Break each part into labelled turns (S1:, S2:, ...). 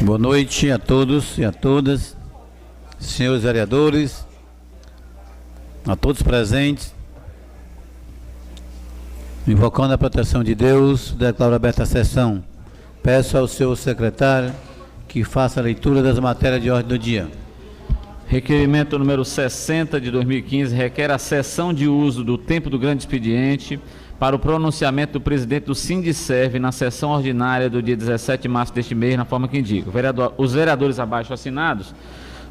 S1: Boa noite a todos e a todas, senhores vereadores, a todos presentes. Invocando a proteção de Deus, declaro aberta a sessão. Peço ao senhor secretário que faça a leitura das matérias de ordem do dia.
S2: Requerimento número 60 de 2015 requer a cessão de uso do tempo do grande expediente para o pronunciamento do presidente do Sindicerv na sessão ordinária do dia 17 de março deste mês, na forma que indica. Os vereadores abaixo assinados,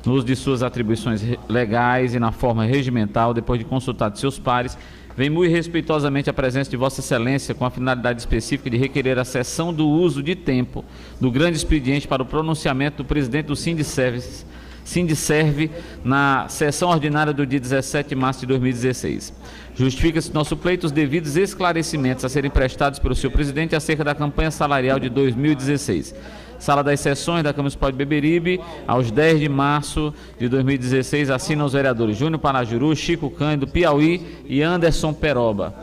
S2: no uso de suas atribuições legais e na forma regimental, depois de consultar de seus pares, vem muito respeitosamente a presença de Vossa Excelência com a finalidade específica de requerer a cessão do uso de tempo do grande expediente para o pronunciamento do presidente do Sindicerv na sessão ordinária do dia 17 de março de 2016. Justifica-se nosso pleito os devidos esclarecimentos a serem prestados pelo senhor presidente acerca da campanha salarial de 2016. Sala das Sessões da Câmara Municipal de Beberibe, aos 10 de março de 2016, assinam os vereadores Júnior Parajuru, Chico Cândido, Piauí e Anderson Peroba.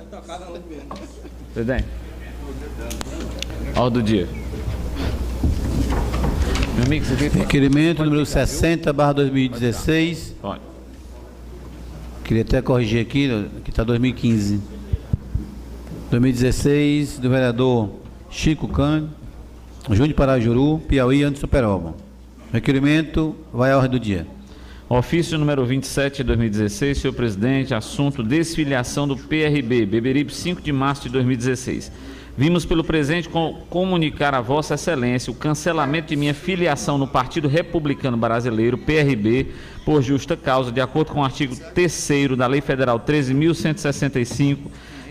S2: Presidente. Ordem do dia. Meu amigo, você quer...
S1: Requerimento número 60/2016.
S2: Pode.
S1: Queria até corrigir aqui está 2015. 2016, do vereador Chico Cândido, Júnior Parajuru, Piauí e Anderson Peroba. Requerimento vai à ordem do dia.
S2: Ofício número 27 de 2016, senhor presidente, assunto desfiliação do PRB, Beberibe, 5 de março de 2016. Vimos pelo presente comunicar a Vossa Excelência o cancelamento de minha filiação no Partido Republicano Brasileiro, PRB, por justa causa, de acordo com o artigo 3º da Lei Federal 13.165,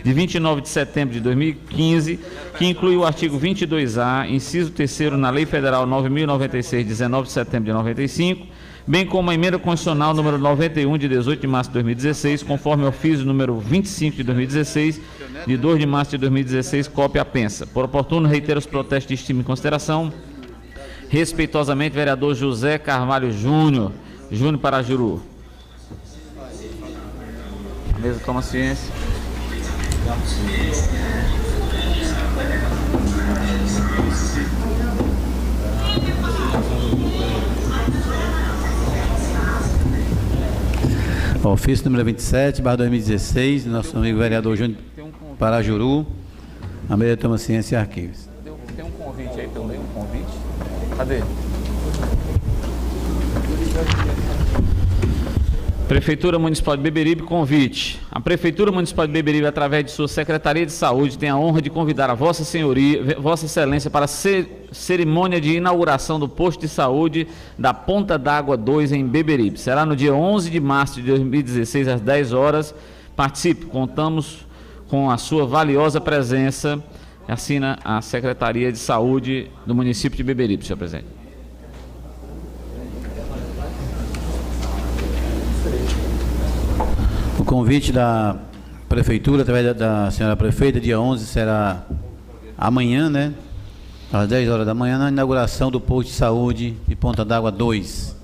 S2: de 29 de setembro de 2015, que inclui o artigo 22A, inciso 3º na Lei Federal 9.096, 19 de setembro de 95, bem como a emenda constitucional número 91, de 18 de março de 2016, conforme ofício número 25 de 2016, de 2 de março de 2016, cópia apensa. Por oportuno, reitero os protestos de estima e consideração. Respeitosamente, vereador José Carvalho Júnior, Júnior Parajuru. A mesa toma ciência.
S1: Ofício número 27/2016, nosso amigo vereador Júnior Parajuru. A mesa toma ciência e arquivos.
S2: Tem um convite aí também, um convite. Cadê? Prefeitura Municipal de Beberibe, convite. A Prefeitura Municipal de Beberibe, através de sua Secretaria de Saúde, tem a honra de convidar a Vossa Senhoria, Vossa Excelência, para a cerimônia de inauguração do posto de saúde da Ponta d'Água 2 em Beberibe. Será no dia 11 de março de 2016, às 10 horas. Participe, contamos com a sua valiosa presença. Assina a Secretaria de Saúde do município de Beberibe, senhor presidente.
S1: O convite da Prefeitura, através da senhora Prefeita, dia 11, será amanhã, né? Às 10 horas da manhã, na inauguração do posto de saúde de Ponta d'Água 2.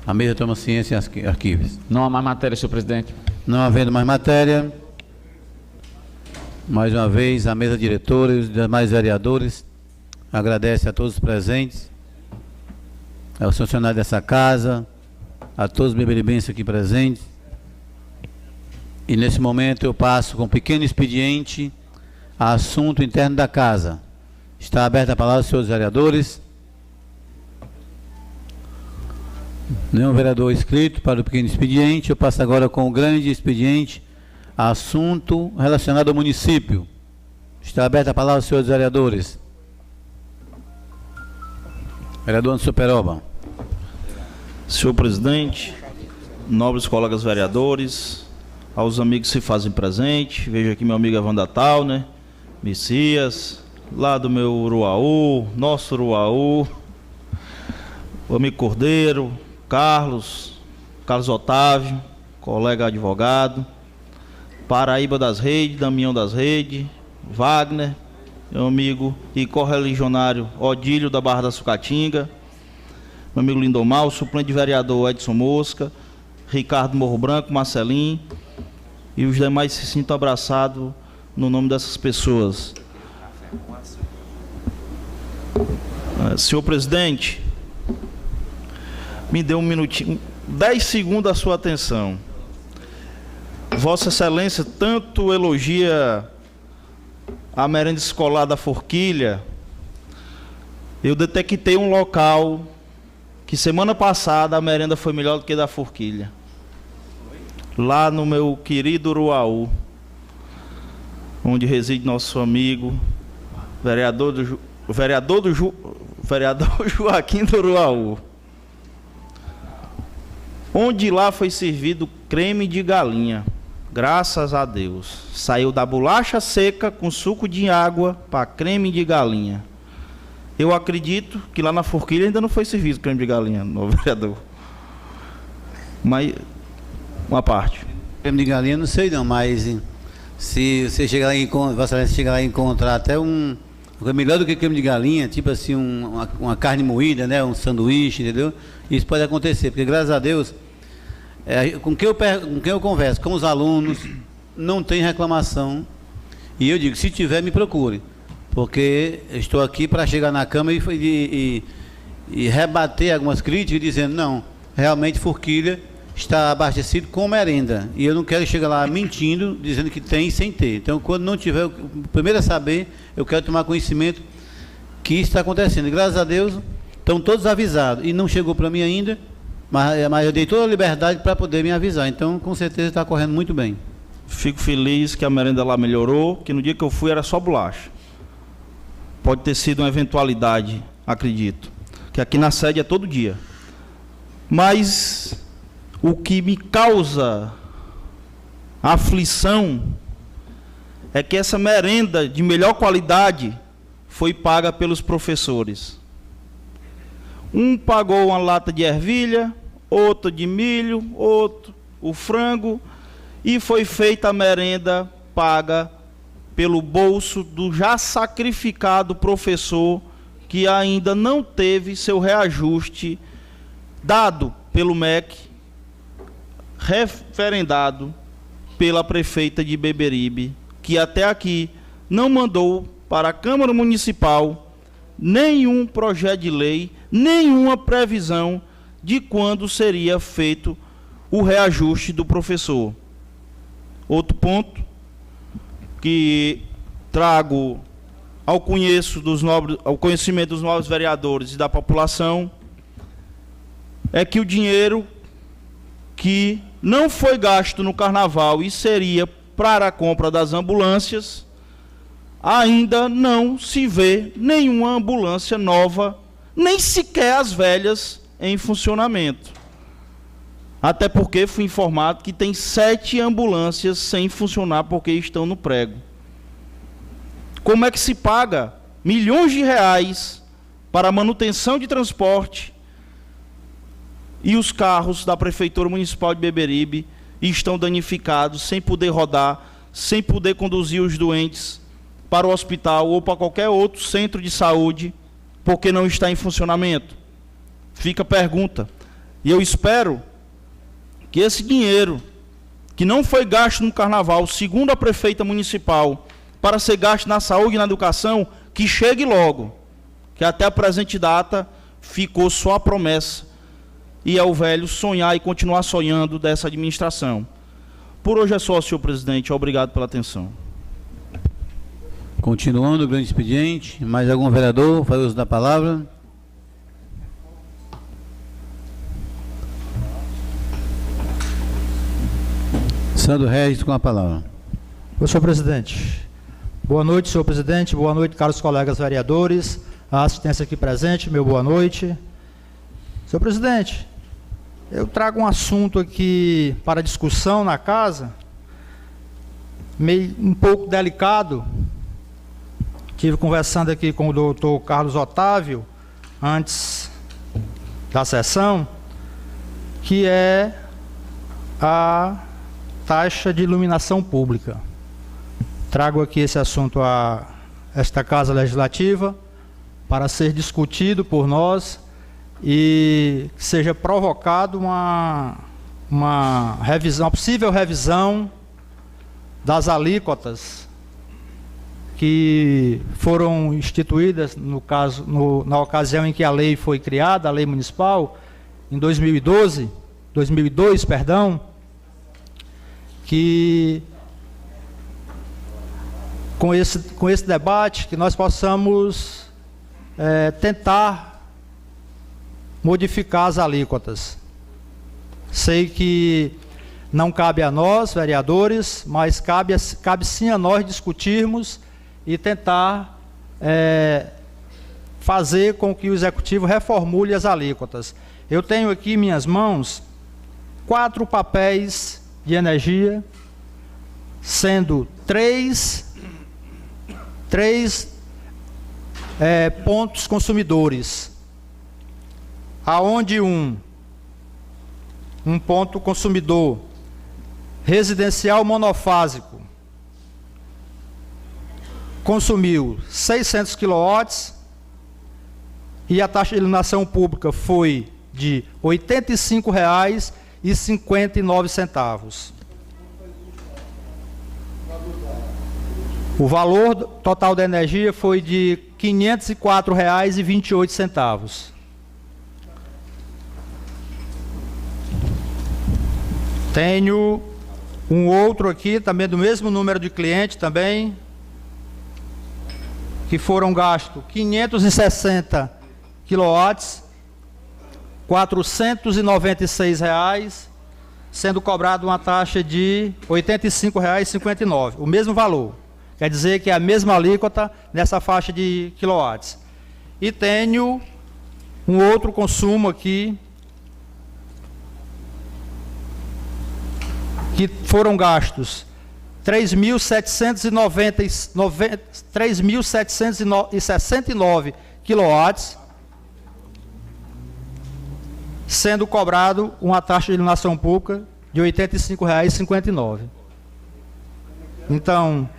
S1: A mesa toma ciência e arquivos.
S2: Não há mais matéria, senhor presidente.
S1: Não havendo mais matéria, mais uma vez, a mesa diretora e os demais vereadores agradece a todos os presentes, aos funcionários dessa casa, a todos os beberibenses aqui presentes. E nesse momento eu passo com um pequeno expediente a assunto interno da casa. Está aberta a palavra, senhores vereadores. Nenhum vereador inscrito para o pequeno expediente. Eu passo agora com o grande expediente, assunto relacionado ao município. Está aberta a palavra, senhores vereadores. Vereador Anderson Peroba.
S3: Senhor presidente, nobres colegas vereadores, aos amigos que se fazem presente, vejo aqui meu amigo Evandro Tal, né? Messias, lá do meu Uruaú, nosso Uruaú, o amigo Cordeiro, Carlos Otávio, colega advogado, Paraíba das Redes, Damião das Redes, Wagner, meu amigo e correligionário Odílio da Barra da Sucatinga, meu amigo Lindomar, o suplente de vereador Edson Mosca, Ricardo Morro Branco, Marcelinho, e os demais se sintam abraçados no nome dessas pessoas. Senhor presidente, me dê um minutinho, 10 segundos da sua atenção. Vossa Excelência tanto elogia a merenda escolar da Forquilha. Eu detectei um local que semana passada a merenda foi melhor do que a da Forquilha. Lá no meu querido Uruaú, onde reside nosso amigo, vereador Joaquim do Uruaú. Onde lá foi servido creme de galinha. Graças a Deus. Saiu da bolacha seca com suco de água para creme de galinha. Eu acredito que lá na Forquilha ainda não foi servido creme de galinha, no vereador. Mas, uma parte.
S1: Creme de galinha não sei não, mas se você chegar lá e encontrar até melhor do que creme de galinha, tipo assim, uma carne moída, né? Um sanduíche, entendeu? Isso pode acontecer, porque graças a Deus, com quem eu converso, com os alunos, não tem reclamação. E eu digo, se tiver, me procure. Porque estou aqui para chegar na Câmara e rebater algumas críticas, dizendo, não, realmente Forquilha está abastecido com merenda. E eu não quero chegar lá mentindo, dizendo que tem sem ter. Então, quando não tiver, o primeiro a saber, eu quero tomar conhecimento que isso está acontecendo. E, graças a Deus, estão todos avisados. E não chegou para mim ainda, mas eu dei toda a liberdade para poder me avisar. Então, com certeza, está correndo muito bem.
S3: Fico feliz que a merenda lá melhorou, que no dia que eu fui era só bolacha. Pode ter sido uma eventualidade, acredito. Que aqui na sede é todo dia. Mas o que me causa aflição é que essa merenda de melhor qualidade foi paga pelos professores. Um pagou uma lata de ervilha, outro de milho, outro o frango, e foi feita a merenda paga pelo bolso do já sacrificado professor que ainda não teve seu reajuste dado pelo MEC, referendado pela prefeita de Beberibe, que até aqui não mandou para a Câmara Municipal nenhum projeto de lei, nenhuma previsão de quando seria feito o reajuste do professor. Outro ponto que trago ao conhecimento dos novos vereadores e da população é que o dinheiro que não foi gasto no carnaval e seria para a compra das ambulâncias, ainda não se vê nenhuma ambulância nova, nem sequer as velhas em funcionamento. Até porque fui informado que tem 7 ambulâncias sem funcionar porque estão no prego. Como é que se paga milhões de reais para a manutenção de transporte e os carros da Prefeitura Municipal de Beberibe estão danificados, sem poder rodar, sem poder conduzir os doentes para o hospital ou para qualquer outro centro de saúde, porque não está em funcionamento? Fica a pergunta. E eu espero que esse dinheiro, que não foi gasto no carnaval, segundo a prefeita municipal, para ser gasto na saúde e na educação, que chegue logo, que até a presente data ficou só a promessa, e é o velho sonhar e continuar sonhando dessa administração. Por hoje é só, senhor presidente. Obrigado pela atenção.
S1: Continuando o grande expediente, mais algum vereador faz uso da palavra? Sandro Regis com a palavra.
S4: Senhor presidente. Boa noite, senhor presidente. Boa noite, caros colegas vereadores. A assistência aqui presente, meu boa noite. Senhor presidente, eu trago um assunto aqui para discussão na casa, meio um pouco delicado. Estive conversando aqui com o doutor Carlos Otávio, antes da sessão, que é a taxa de iluminação pública. Trago aqui esse assunto a esta Casa Legislativa para ser discutido por nós e que seja provocado uma revisão, uma possível revisão das alíquotas que foram instituídas, no caso, na ocasião em que a lei foi criada, a lei municipal, em 2002, perdão, que com esse debate que nós possamos tentar modificar as alíquotas. Sei que não cabe a nós, vereadores, mas cabe sim a nós discutirmos e tentar fazer com que o Executivo reformule as alíquotas. Eu tenho aqui em minhas mãos 4 papéis de energia, sendo 3 pontos consumidores, aonde um ponto consumidor residencial monofásico consumiu 600 kW e a taxa de iluminação pública foi de R$ 85,59. O valor total da energia foi de R$ 504,28. Tenho um outro aqui, também do mesmo número de cliente, também, que foram gastos 560 quilowatts, R$ 496, sendo cobrado uma taxa de R$ 85,59, o mesmo valor. Quer dizer que é a mesma alíquota nessa faixa de quilowatts. E tenho um outro consumo aqui, que foram gastos 3.769 quilowatts, sendo cobrado uma taxa de iluminação pública de R$ 85,59. Então,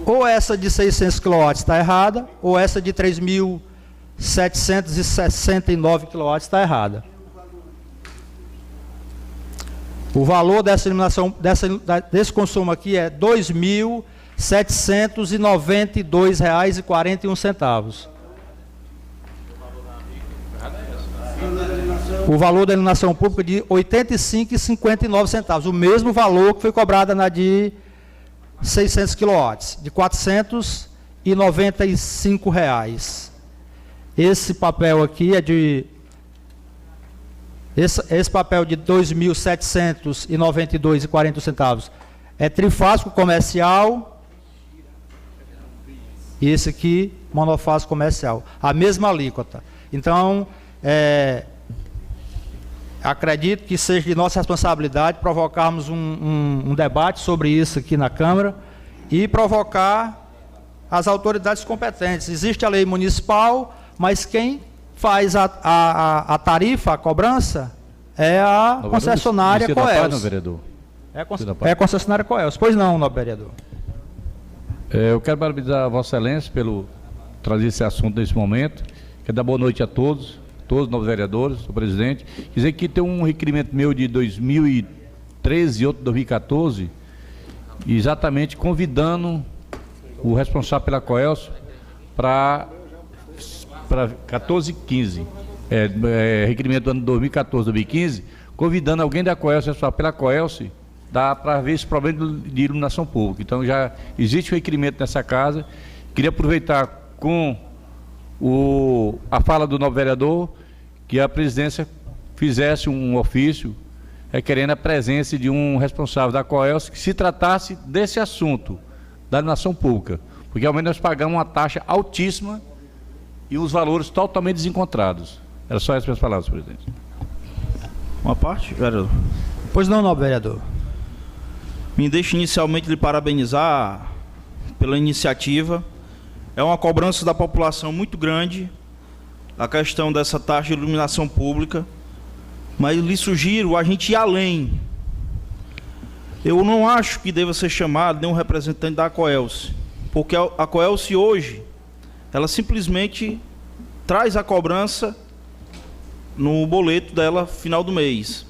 S4: ou essa de 600 kW está errada, ou essa de 3.769 kW está errada. O valor dessa iluminação, desse consumo aqui é R$ 2.792,41. O valor da iluminação pública de R$ 85,59, o mesmo valor que foi cobrado na de 600 kW, de R$ 495. Esse papel aqui é de... Esse papel de R$ 2.792,40 é trifásico comercial, e esse aqui, monofásico comercial. A mesma alíquota. Então, acredito que seja de nossa responsabilidade provocarmos um debate sobre isso aqui na Câmara e provocar as autoridades competentes. Existe a lei municipal, mas quem faz a tarifa, a cobrança, é a concessionária Coelce. É a concessionária Coelce. Pois não, nobre vereador.
S5: Eu quero parabenizar a Vossa Excelência pelo trazer esse assunto nesse momento. Quero dar boa noite a todos os novos vereadores, o presidente. Dizer que tem um requerimento meu de 2013 e outro de 2014, exatamente convidando o responsável pela Coelce para 1415, requerimento do ano 2014, 2015, convidando alguém da Coelce, pela Coelce, para ver esse problema de iluminação pública. Então já existe um requerimento nessa casa. Queria aproveitar com a fala do novo vereador, que a presidência fizesse um ofício requerendo a presença de um responsável da Coelce que se tratasse desse assunto, da iluminação pública, porque realmente nós pagamos uma taxa altíssima e os valores totalmente desencontrados. Era só essas minhas palavras, presidente.
S3: Uma parte, vereador?
S4: Pois não, nobre vereador.
S3: Me deixe inicialmente lhe parabenizar pela iniciativa. É uma cobrança da população muito grande, a questão dessa taxa de iluminação pública, mas lhe sugiro a gente ir além. Eu não acho que deva ser chamado nenhum representante da Coelce, porque a Coelce hoje, ela simplesmente traz a cobrança no boleto dela final do mês.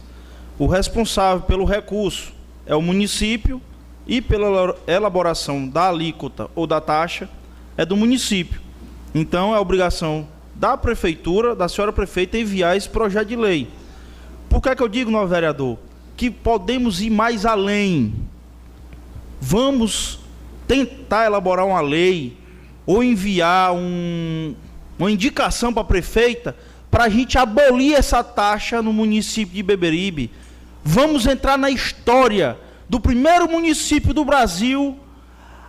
S3: O responsável pelo recurso é o município e pela elaboração da alíquota ou da taxa é do município. Então é obrigação da prefeitura, da senhora prefeita, enviar esse projeto de lei. Por que é que eu digo, novo vereador, que podemos ir mais além? Vamos tentar elaborar uma lei ou enviar uma indicação para a prefeita para a gente abolir essa taxa no município de Beberibe. Vamos entrar na história do primeiro município do Brasil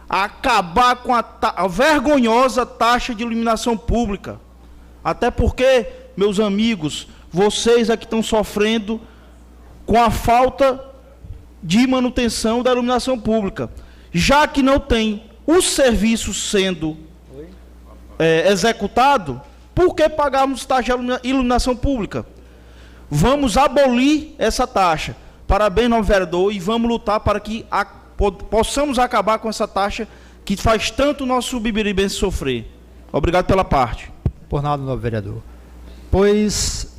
S3: a acabar com a vergonhosa taxa de iluminação pública. Até porque, meus amigos, vocês aqui estão sofrendo com a falta de manutenção da iluminação pública. Já que não tem o serviço sendo executado, por que pagarmos taxa de iluminação pública? Vamos abolir essa taxa. Parabéns, novo vereador, e vamos lutar para que possamos acabar com essa taxa que faz tanto o nosso beberibense sofrer. Obrigado pela parte.
S4: Por nada, novo vereador. Pois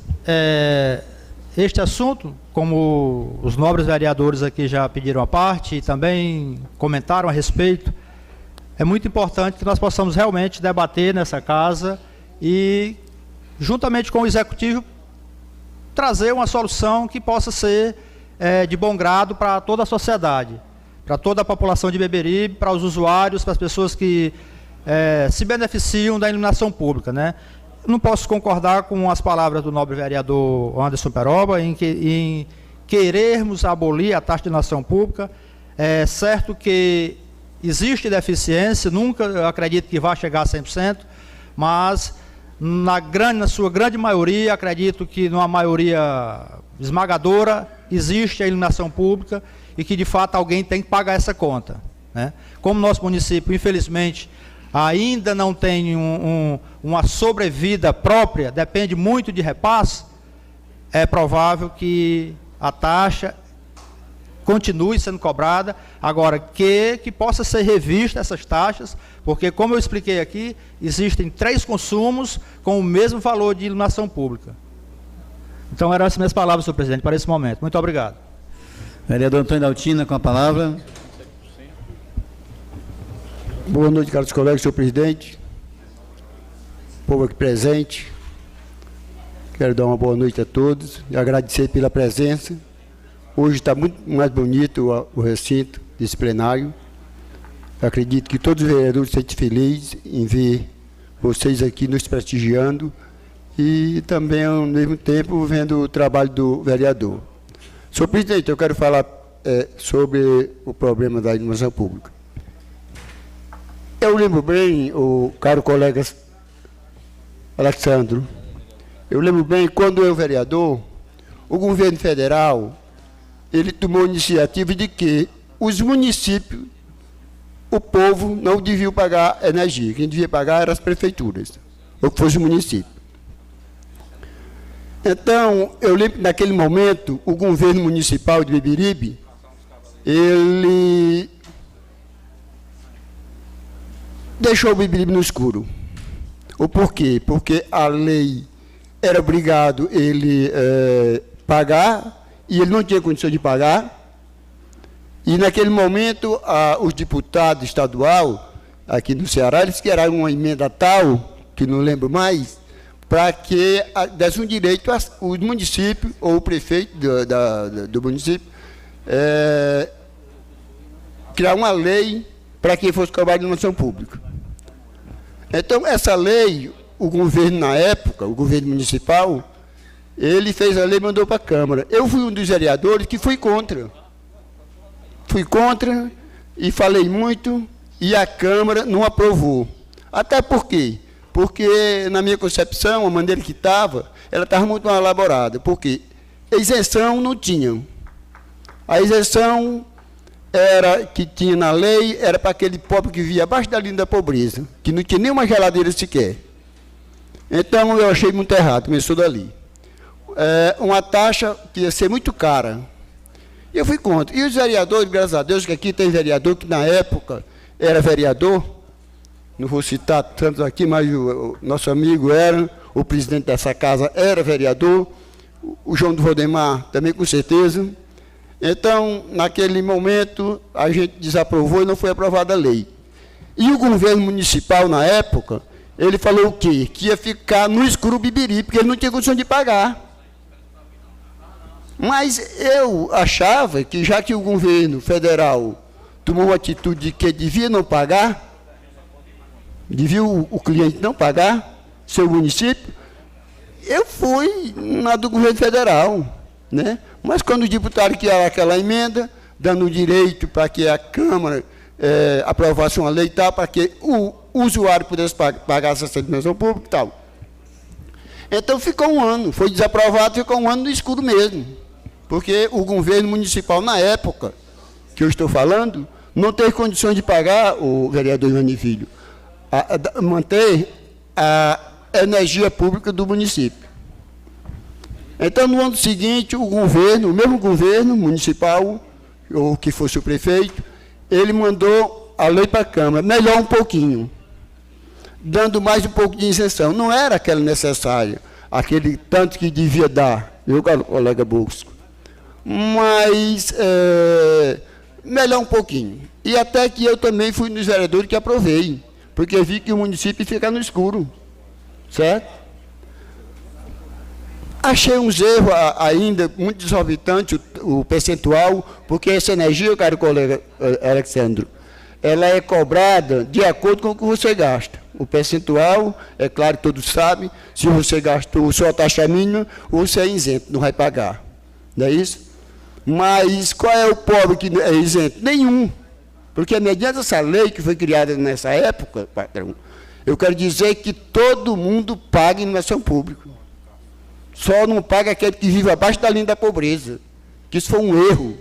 S4: este assunto, como os nobres vereadores aqui já pediram a parte e também comentaram a respeito, é muito importante que nós possamos realmente debater nessa casa e, juntamente com o Executivo, trazer uma solução que possa ser de bom grado para toda a sociedade, para toda a população de Beberibe, para os usuários, para as pessoas que se beneficiam da iluminação pública, né? Não posso concordar com as palavras do nobre vereador Anderson Peroba em querermos abolir a taxa de iluminação pública. É certo que existe deficiência, nunca acredito que vá chegar a 100%, mas na sua grande maioria, acredito que numa maioria esmagadora, existe a iluminação pública e que de fato alguém tem que pagar essa conta, né? Como nosso município, infelizmente, ainda não tem uma sobrevida própria, depende muito de repasse, é provável que a taxa continue sendo cobrada, agora que possa ser revista essas taxas, porque, como eu expliquei aqui, existem 3 consumos com o mesmo valor de iluminação pública. Então, eram essas minhas palavras, senhor presidente, para esse momento. Muito obrigado.
S1: Vereador Antônio Daltina, com a palavra.
S6: Boa noite, caros colegas, senhor presidente, povo aqui presente. Quero dar uma boa noite a todos e agradecer pela presença. Hoje está muito mais bonito o recinto desse plenário. Eu acredito que todos os vereadores se sentem felizes em ver vocês aqui nos prestigiando e também, ao mesmo tempo, vendo o trabalho do vereador. Senhor presidente, eu quero falar sobre o problema da iluminação pública. Eu lembro bem, o caro colega Alexandro, eu lembro bem, quando eu vereador, o governo federal, ele tomou a iniciativa de que os municípios, o povo, não devia pagar energia. Quem devia pagar eram as prefeituras, ou que fosse o município. Então, eu lembro que naquele momento, o governo municipal de Beberibe, ele deixou o Beberibe no escuro. O porquê? Porque a lei era obrigado ele pagar, e ele não tinha condição de pagar. E naquele momento, os deputados estadual, aqui no Ceará, eles queriam uma emenda tal, que não lembro mais, para que desse um direito aos municípios, ou o prefeito do município, criar uma lei para que fosse cobrado de iluminação pública. Então, essa lei, o governo na época, o governo municipal, ele fez a lei e mandou para a Câmara. Eu fui um dos vereadores que fui contra. Fui contra e falei muito, e a Câmara não aprovou. Até por quê? Porque, na minha concepção, a maneira que estava, ela estava muito mal elaborada. Porque isenção não tinha. A isenção que tinha na lei era para aquele pobre que vivia abaixo da linha da pobreza, que não tinha nenhuma geladeira sequer. Então, eu achei muito errado, começou dali. Uma taxa que ia ser muito cara. Eu fui contra. E os vereadores, graças a Deus, que aqui tem vereador que na época era vereador, não vou citar tantos aqui, mas o nosso amigo era, o presidente dessa casa era vereador, o João do Valdemar também, com certeza. Então, naquele momento, a gente desaprovou e não foi aprovada a lei. E o governo municipal, na época, ele falou o quê? Que ia ficar no escuro bibiri, porque ele não tinha condição de pagar. Mas eu achava que, já que o governo federal tomou uma atitude de que devia não pagar, devia o cliente não pagar, seu município, eu fui na do governo federal, né? Mas quando o deputado criaram aquela emenda, dando direito para que a Câmara aprovasse uma lei e tal, para que o usuário pudesse pagar essa iluminação pública e tal. Então ficou um ano, foi desaprovado, ficou um ano no escuro mesmo. Porque o governo municipal, na época que eu estou falando, não teve condições de pagar, o vereador Ivani Filho, manter a energia pública do município. Então, no ano seguinte, o mesmo governo municipal, ou que fosse o prefeito, ele mandou a lei para a Câmara, melhor um pouquinho, dando mais um pouco de isenção. Não era aquela necessária, aquele tanto que devia dar, viu, colega Bosco? Mas melhor um pouquinho. E até que eu também fui nos vereadores que aprovei, porque vi que o município fica no escuro, certo? Achei uns erros ainda muito desorbitantes, o percentual, porque essa energia, caro colega Alexandro, ela é cobrada de acordo com o que você gasta. O percentual, é claro, todos sabem, se você gastou só a taxa mínima, você é isento, não vai pagar. Não é isso? Mas qual é o pobre que é isento? Nenhum. Porque mediante essa lei que foi criada nessa época, patrão, eu quero dizer que todo mundo paga iluminação pública. Só não paga aquele que vive abaixo da linha da pobreza. Que isso foi um erro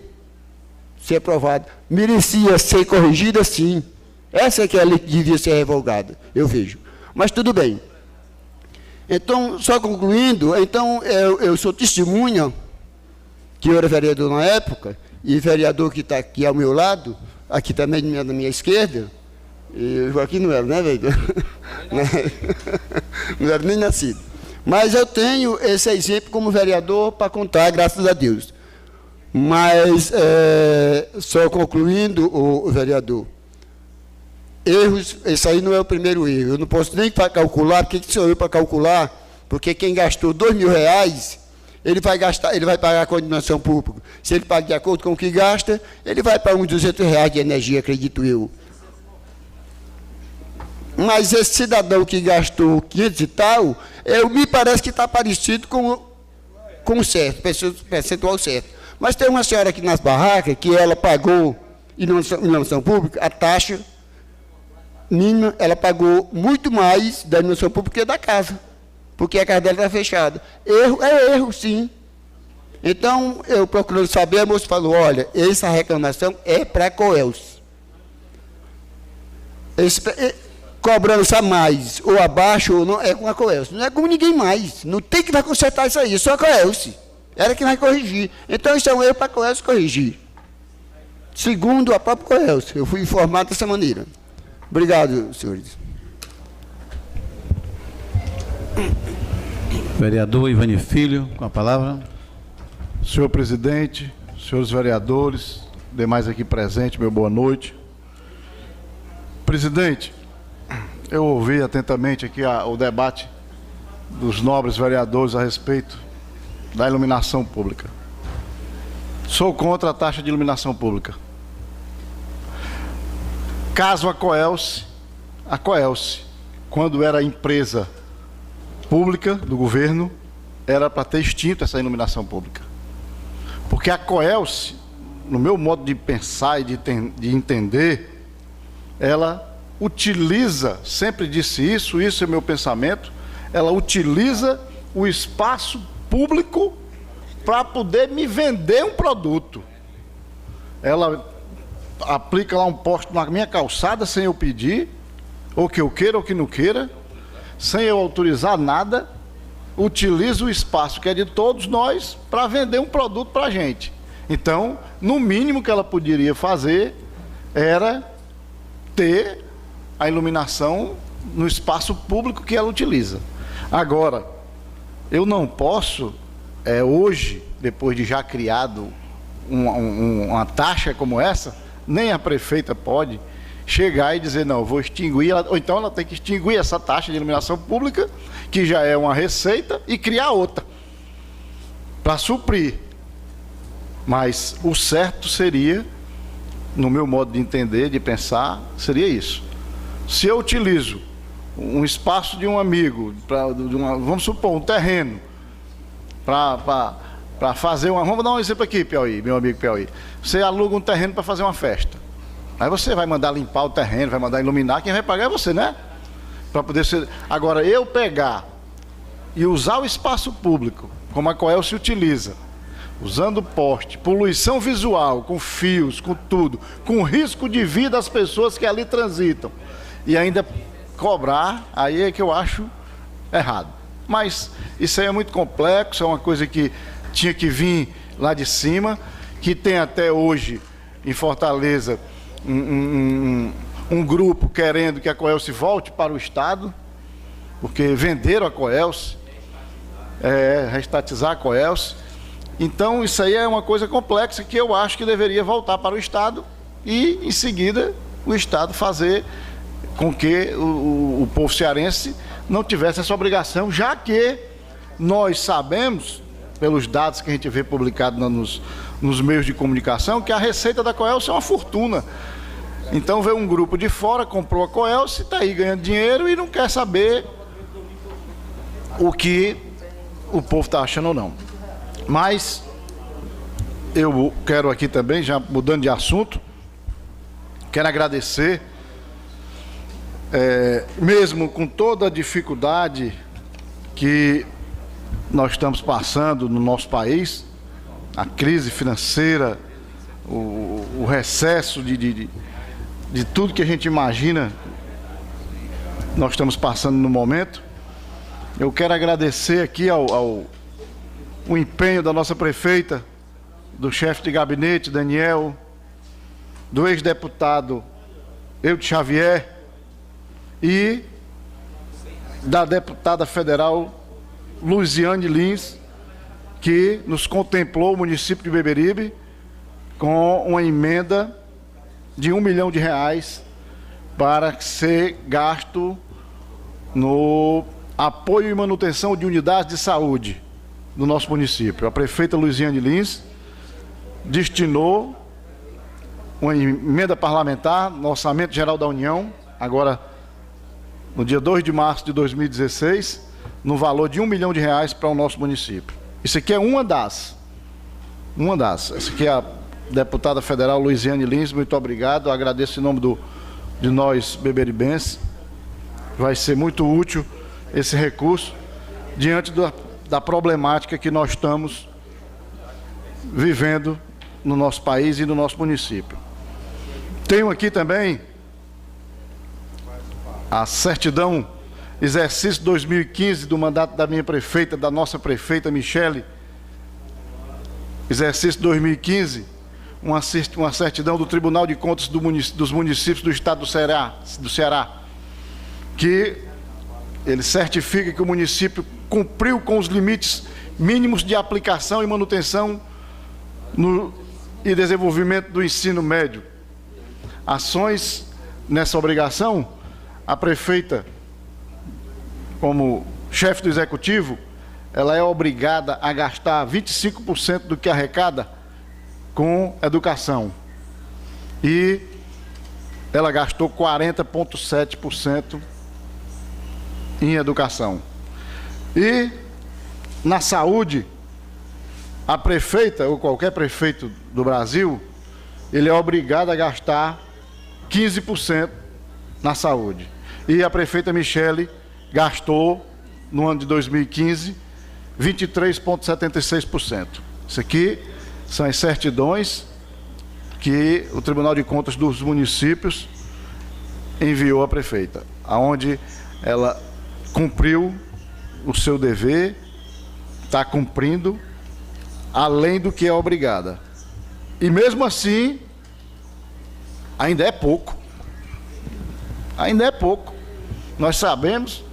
S6: ser aprovado. Merecia ser corrigida, sim. Essa é que é a lei que devia ser revogada, eu vejo. Mas tudo bem. Então, só concluindo, então eu sou testemunha, que eu era vereador na época, e vereador que está aqui ao meu lado, aqui também na minha esquerda, e o Joaquim não era, né, vereador? Não era nem nascido. Mas eu tenho esse exemplo como vereador para contar, graças a Deus. Mas, só concluindo, o vereador, erros, esse aí não é o primeiro erro. Eu não posso nem calcular, porque que sou eu para calcular? Porque quem gastou R$2.000, ele vai pagar com a iluminação pública. Se ele paga de acordo com o que gasta, ele vai para uns R$200 de energia, acredito eu. Mas esse cidadão que gastou 500 e tal, me parece que está parecido com o certo, percentual certo. Mas tem uma senhora aqui nas barracas que ela pagou iluminação pública, a taxa mínima, ela pagou muito mais da iluminação pública que da casa, porque a casa dela está fechada. Erro, sim. Então, eu procurando saber, a moça falou, olha, essa reclamação é para a Coelce. Cobrança a mais ou abaixo ou não, é com a Coelce. Não é com ninguém mais. Não tem que vai consertar isso aí, só a Coelce. Ela que vai corrigir. Então, isso é um erro para a Coelce corrigir. Segundo a própria Coelce. Eu fui informado dessa maneira. Obrigado, senhores.
S1: Vereador Ivani Filho, com a palavra.
S7: Senhor presidente, senhores vereadores, demais aqui presentes, meu boa noite. Presidente, eu ouvi atentamente aqui o debate dos nobres vereadores a respeito da iluminação pública. Sou contra a taxa de iluminação pública. Caso a Coelce, quando era empresa pública do governo, era para ter extinto essa iluminação pública. Porque a Coelce, no meu modo de pensar e de entender, ela utiliza, sempre disse isso é meu pensamento, ela utiliza o espaço público para poder me vender um produto. Ela aplica lá um poste na minha calçada sem eu pedir, ou que eu queira ou que não queira, sem eu autorizar nada, utiliza o espaço que é de todos nós para vender um produto para a gente. Então, no mínimo que ela poderia fazer era ter a iluminação no espaço público que ela utiliza. Agora, eu não posso, hoje, depois de já criado uma taxa como essa, nem a prefeita pode, chegar e dizer, não, eu vou extinguir, ou então ela tem que extinguir essa taxa de iluminação pública, que já é uma receita, e criar outra, para suprir. Mas o certo seria, no meu modo de entender, de pensar, seria isso. Se eu utilizo um espaço de um amigo, vamos supor, um terreno, para fazer uma... Vamos dar um exemplo aqui, Piauí, meu amigo Piauí. Você aluga um terreno para fazer uma festa. Aí você vai mandar limpar o terreno, vai mandar iluminar, quem vai pagar é você, né? Para poder ser... Agora, eu pegar e usar o espaço público, como a Coel se utiliza, usando poste, poluição visual, com fios, com tudo, com risco de vida das pessoas que ali transitam, e ainda cobrar, aí é que eu acho errado. Mas isso aí é muito complexo, é uma coisa que tinha que vir lá de cima, que tem até hoje em Fortaleza um grupo querendo que a Coelce volte para o Estado, porque venderam a Coelce, restatizar a Coelce. Então isso aí é uma coisa complexa que eu acho que deveria voltar para o Estado e em seguida o Estado fazer com que o povo cearense não tivesse essa obrigação, já que nós sabemos, pelos dados que a gente vê publicados nos meios de comunicação, que a receita da Coelce é uma fortuna. Então veio um grupo de fora, comprou a Coelce, está aí ganhando dinheiro e não quer saber o que o povo está achando ou não. Mas eu quero aqui também, já mudando de assunto, quero agradecer, mesmo com toda a dificuldade que nós estamos passando no nosso país, a crise financeira, o recesso de tudo que a gente imagina nós estamos passando no momento. Eu quero agradecer aqui o empenho da nossa prefeita, do chefe de gabinete, Daniel, do ex-deputado Eudes Xavier e da deputada federal Luziane Lins, que nos contemplou, o município de Beberibe, com uma emenda de R$1 milhão para ser gasto no apoio e manutenção de unidades de saúde do nosso município. A prefeita Luziane Lins destinou uma emenda parlamentar no Orçamento Geral da União, agora no dia 2 de março de 2016, no valor de R$1 milhão para o nosso município. Isso aqui é uma das. Essa aqui é a deputada federal Luziane Lins, muito obrigado, eu agradeço em nome de nós beberibenses. Vai ser muito útil esse recurso diante da problemática que nós estamos vivendo no nosso país e no nosso município. Tenho aqui também a certidão exercício 2015 do mandato da minha prefeita, da nossa prefeita Michele, exercício 2015, uma certidão do Tribunal de Contas dos municípios do estado do Ceará, que ele certifica que o município cumpriu com os limites mínimos de aplicação e manutenção e desenvolvimento do ensino médio. Ações nessa obrigação, a prefeita, como chefe do executivo, ela é obrigada a gastar 25% do que arrecada com educação. E ela gastou 40,7% em educação. E na saúde, a prefeita, ou qualquer prefeito do Brasil, ele é obrigado a gastar 15% na saúde. E a prefeita Michele gastou, no ano de 2015, 23,76%. Isso aqui são as certidões que o Tribunal de Contas dos municípios enviou à prefeita, onde ela cumpriu o seu dever, está cumprindo, além do que é obrigada. E mesmo assim, ainda é pouco. Ainda é pouco. Nós sabemos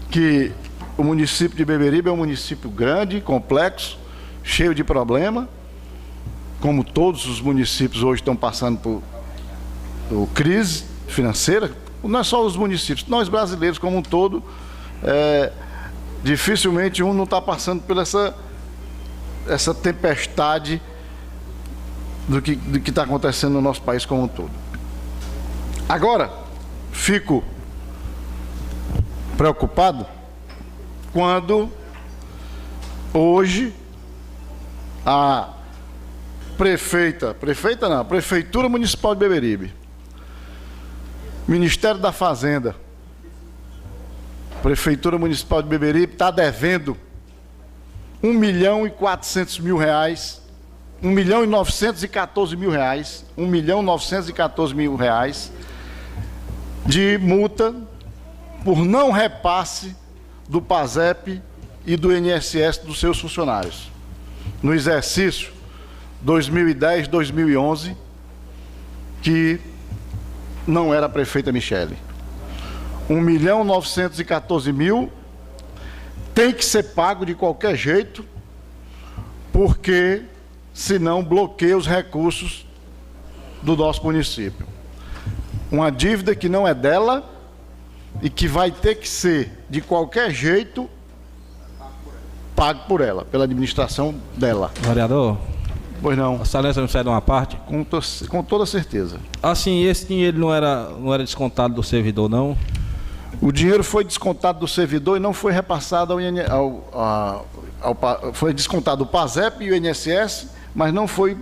S7: que o município de Beberibe é um município grande, complexo, cheio de problema, como todos os municípios hoje estão passando por crise, financeira, não é só os municípios, nós brasileiros como um todo, dificilmente um não está passando por essa tempestade do que está acontecendo no nosso país como um todo. Agora, fico preocupado quando hoje a Prefeitura Municipal de Beberibe, Ministério da Fazenda, Prefeitura Municipal de Beberibe está devendo R$1.400.000, R$1.914.000 de multa por não repasse do PASEP e do INSS dos seus funcionários. No exercício 2010-2011, que não era a prefeita Michele. R$1.914.000 tem que ser pago de qualquer jeito, porque senão bloqueia os recursos do nosso município. Uma dívida que não é dela e que vai ter que ser, de qualquer jeito, pago por ela, pela administração dela.
S8: Vereador,
S7: Pois não.
S8: a excelência não cede uma parte?
S7: Com toda certeza.
S8: Assim, esse dinheiro não era descontado do servidor, não?
S7: O dinheiro foi descontado do servidor e não foi repassado foi descontado o PASEP e o INSS, mas não foi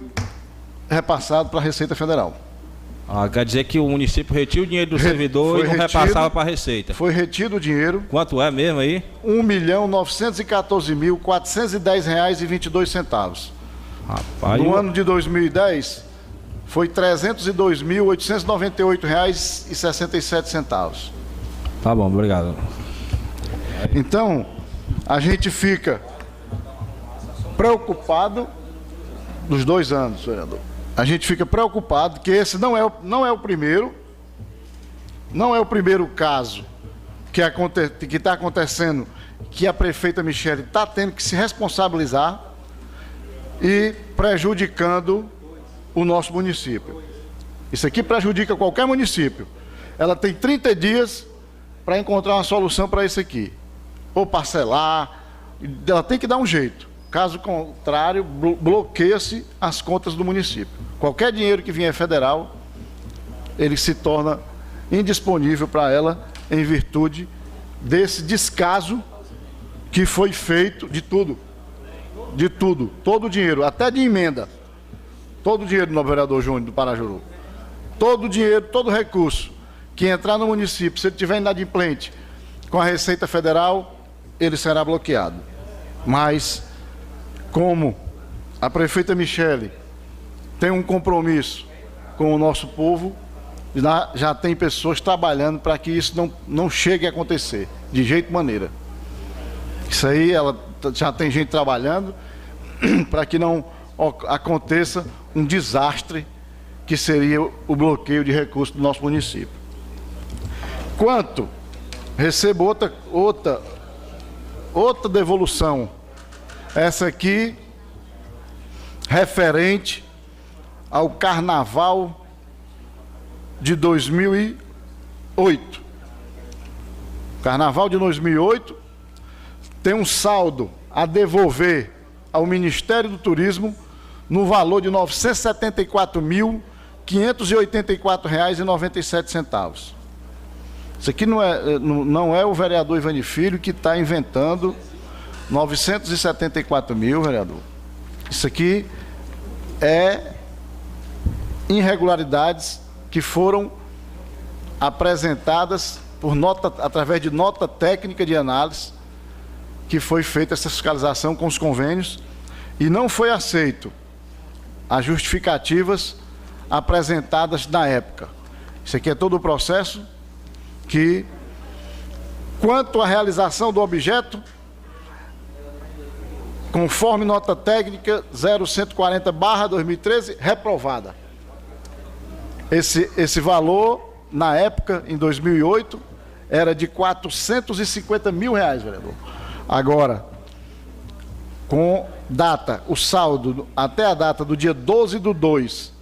S7: repassado para a Receita Federal.
S8: Quer dizer que o município retira o dinheiro do servidor e não repassava para a Receita.
S7: Foi retido o dinheiro.
S8: Quanto é mesmo aí?
S7: R$1.914.410,22.
S8: Rapaz,
S7: No ano de 2010, foi R$302.898,67.
S8: Tá bom, obrigado.
S7: Então, a gente fica preocupado dos 2 anos, vereador. A gente fica preocupado que esse não é o primeiro caso que está acontecendo, que a prefeita Michele está tendo que se responsabilizar e prejudicando o nosso município. Isso aqui prejudica qualquer município. Ela tem 30 dias para encontrar uma solução para isso aqui. Ou parcelar, ela tem que dar um jeito. Caso contrário, bloqueia-se as contas do município. Qualquer dinheiro que vier federal, ele se torna indisponível para ela em virtude desse descaso que foi feito de tudo. De tudo. Todo o dinheiro, até de emenda. Todo o dinheiro do vereador Júnior do Parajuru. Todo o dinheiro, todo o recurso que entrar no município, se ele tiver inadimplente com a Receita Federal, ele será bloqueado. Mas, como a prefeita Michele tem um compromisso com o nosso povo, já tem pessoas trabalhando para que isso não chegue a acontecer, de jeito e maneira. Isso aí, ela já tem gente trabalhando para que não aconteça um desastre que seria o bloqueio de recursos do nosso município. Quanto recebo outra devolução, essa aqui referente ao Carnaval de 2008. Carnaval de 2008 tem um saldo a devolver ao Ministério do Turismo no valor de R$ 974.584,97. Isso aqui não é o vereador Ivani Filho que está inventando 974 mil, vereador. Isso aqui é irregularidades que foram apresentadas através de nota técnica de análise, que foi feita essa fiscalização com os convênios e não foi aceito as justificativas apresentadas na época. Isso aqui é todo o processo que, quanto à realização do objeto, conforme nota técnica 0140/2013, reprovada. Esse valor, na época, em 2008, era de R$ 450 mil, vereador. Agora, com data, o saldo, até a data do dia 12/2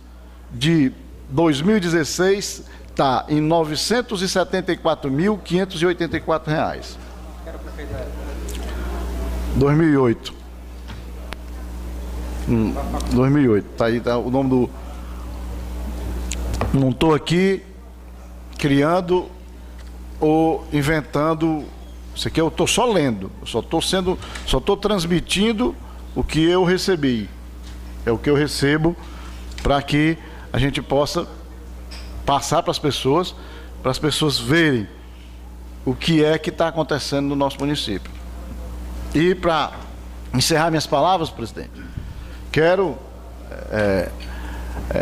S7: de 2016, está em R$ 974.584. 2008. 2008. Tá aí, tá o nome do... Não estou aqui criando ou inventando. Isso aqui eu estou só lendo. Só estou transmitindo o que eu recebi. É o que eu recebo para que a gente possa passar para as pessoas verem o que é que está acontecendo no nosso município. E para encerrar minhas palavras, presidente, quero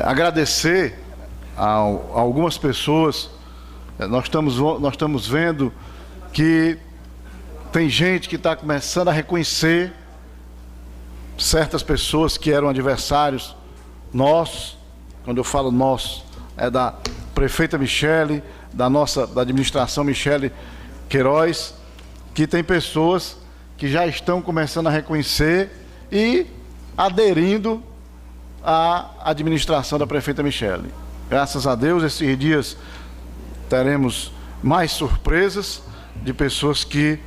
S7: agradecer a algumas pessoas. Nós estamos vendo que tem gente que está começando a reconhecer certas pessoas que eram adversários nossos. Quando eu falo nós, é da prefeita Michele, da administração Michele Queiroz, que tem pessoas que já estão começando a reconhecer e aderindo à administração da prefeita Michele. Graças a Deus, esses dias teremos mais surpresas de pessoas que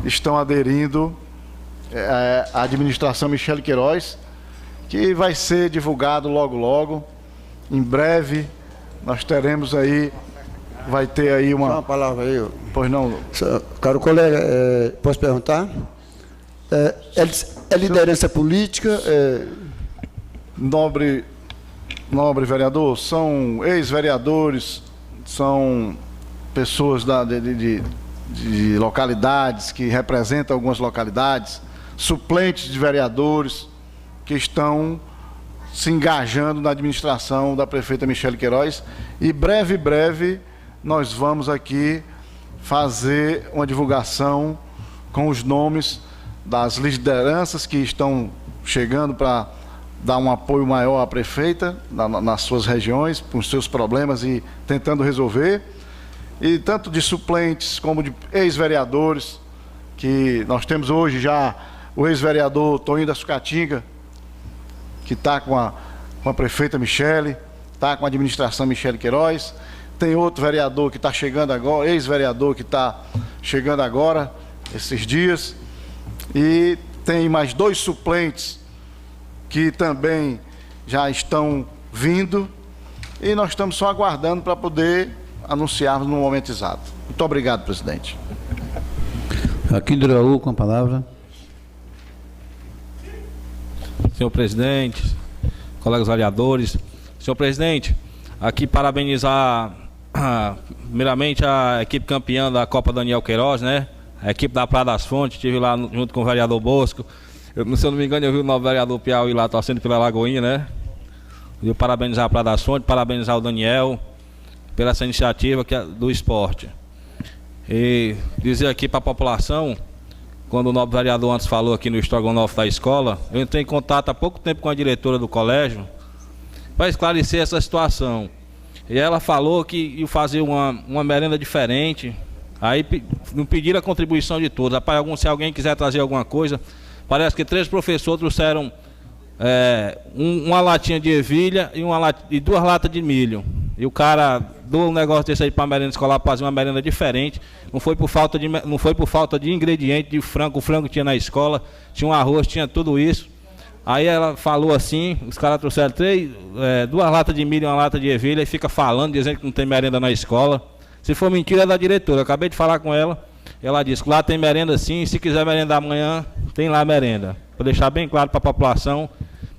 S7: estão aderindo à administração Michele Queiroz, que vai ser divulgado logo logo. Em breve nós teremos aí, vai ter aí uma
S6: palavra aí.
S7: Pois não.
S6: Caro colega, posso perguntar? É liderança política?
S7: Nobre vereador, são ex-vereadores, são pessoas de localidades que representam algumas localidades, suplentes de vereadores que estão se engajando na administração da prefeita Michele Queiroz, e breve nós vamos aqui fazer uma divulgação com os nomes das lideranças que estão chegando para dar um apoio maior à prefeita nas suas regiões, com os seus problemas e tentando resolver, e tanto de suplentes como de ex-vereadores, que nós temos hoje já o ex-vereador Toninho da Sucatinga, que está com a prefeita Michele, está com a administração Michele Queiroz. Tem outro vereador que está chegando agora, ex-vereador que está chegando agora, esses dias. E tem mais 2 suplentes que também já estão vindo. E nós estamos só aguardando para poder anunciarmos no momento exato. Muito obrigado, presidente.
S1: Aqui do Raul, com a palavra.
S8: Senhor presidente, colegas vereadores. Senhor presidente, aqui parabenizar primeiramente a equipe campeã da Copa Daniel Queiroz, né? A equipe da Praia das Fontes, estive lá junto com o vereador Bosco. Se eu não me engano, eu vi o novo vereador Piauí lá torcendo pela Lagoinha, né? Eu parabenizar a Praia das Fontes, parabenizar o Daniel pela essa iniciativa do esporte. E dizer aqui para a população, quando o nobre vereador antes falou aqui no estrogonofe da escola, eu entrei em contato há pouco tempo com a diretora do colégio para esclarecer essa situação. E ela falou que ia fazer uma merenda diferente. Aí não pediram a contribuição de todos. Rapaz, se alguém quiser trazer alguma coisa, parece que 3 professores trouxeram uma latinha de ervilha e 2 latas de milho. E o cara deu um negócio desse aí para a merenda escolar, para fazer uma merenda diferente. Não foi por falta de ingrediente, de frango. O frango tinha na escola, tinha um arroz, tinha tudo isso. Aí ela falou assim, os caras trouxeram 2 latas de milho e 1 lata de ervilha e fica falando, dizendo que não tem merenda na escola. Se for mentira, é da diretora. Eu acabei de falar com ela. Ela disse que lá tem merenda sim, se quiser merendar amanhã, tem lá merenda. Para deixar bem claro para a população,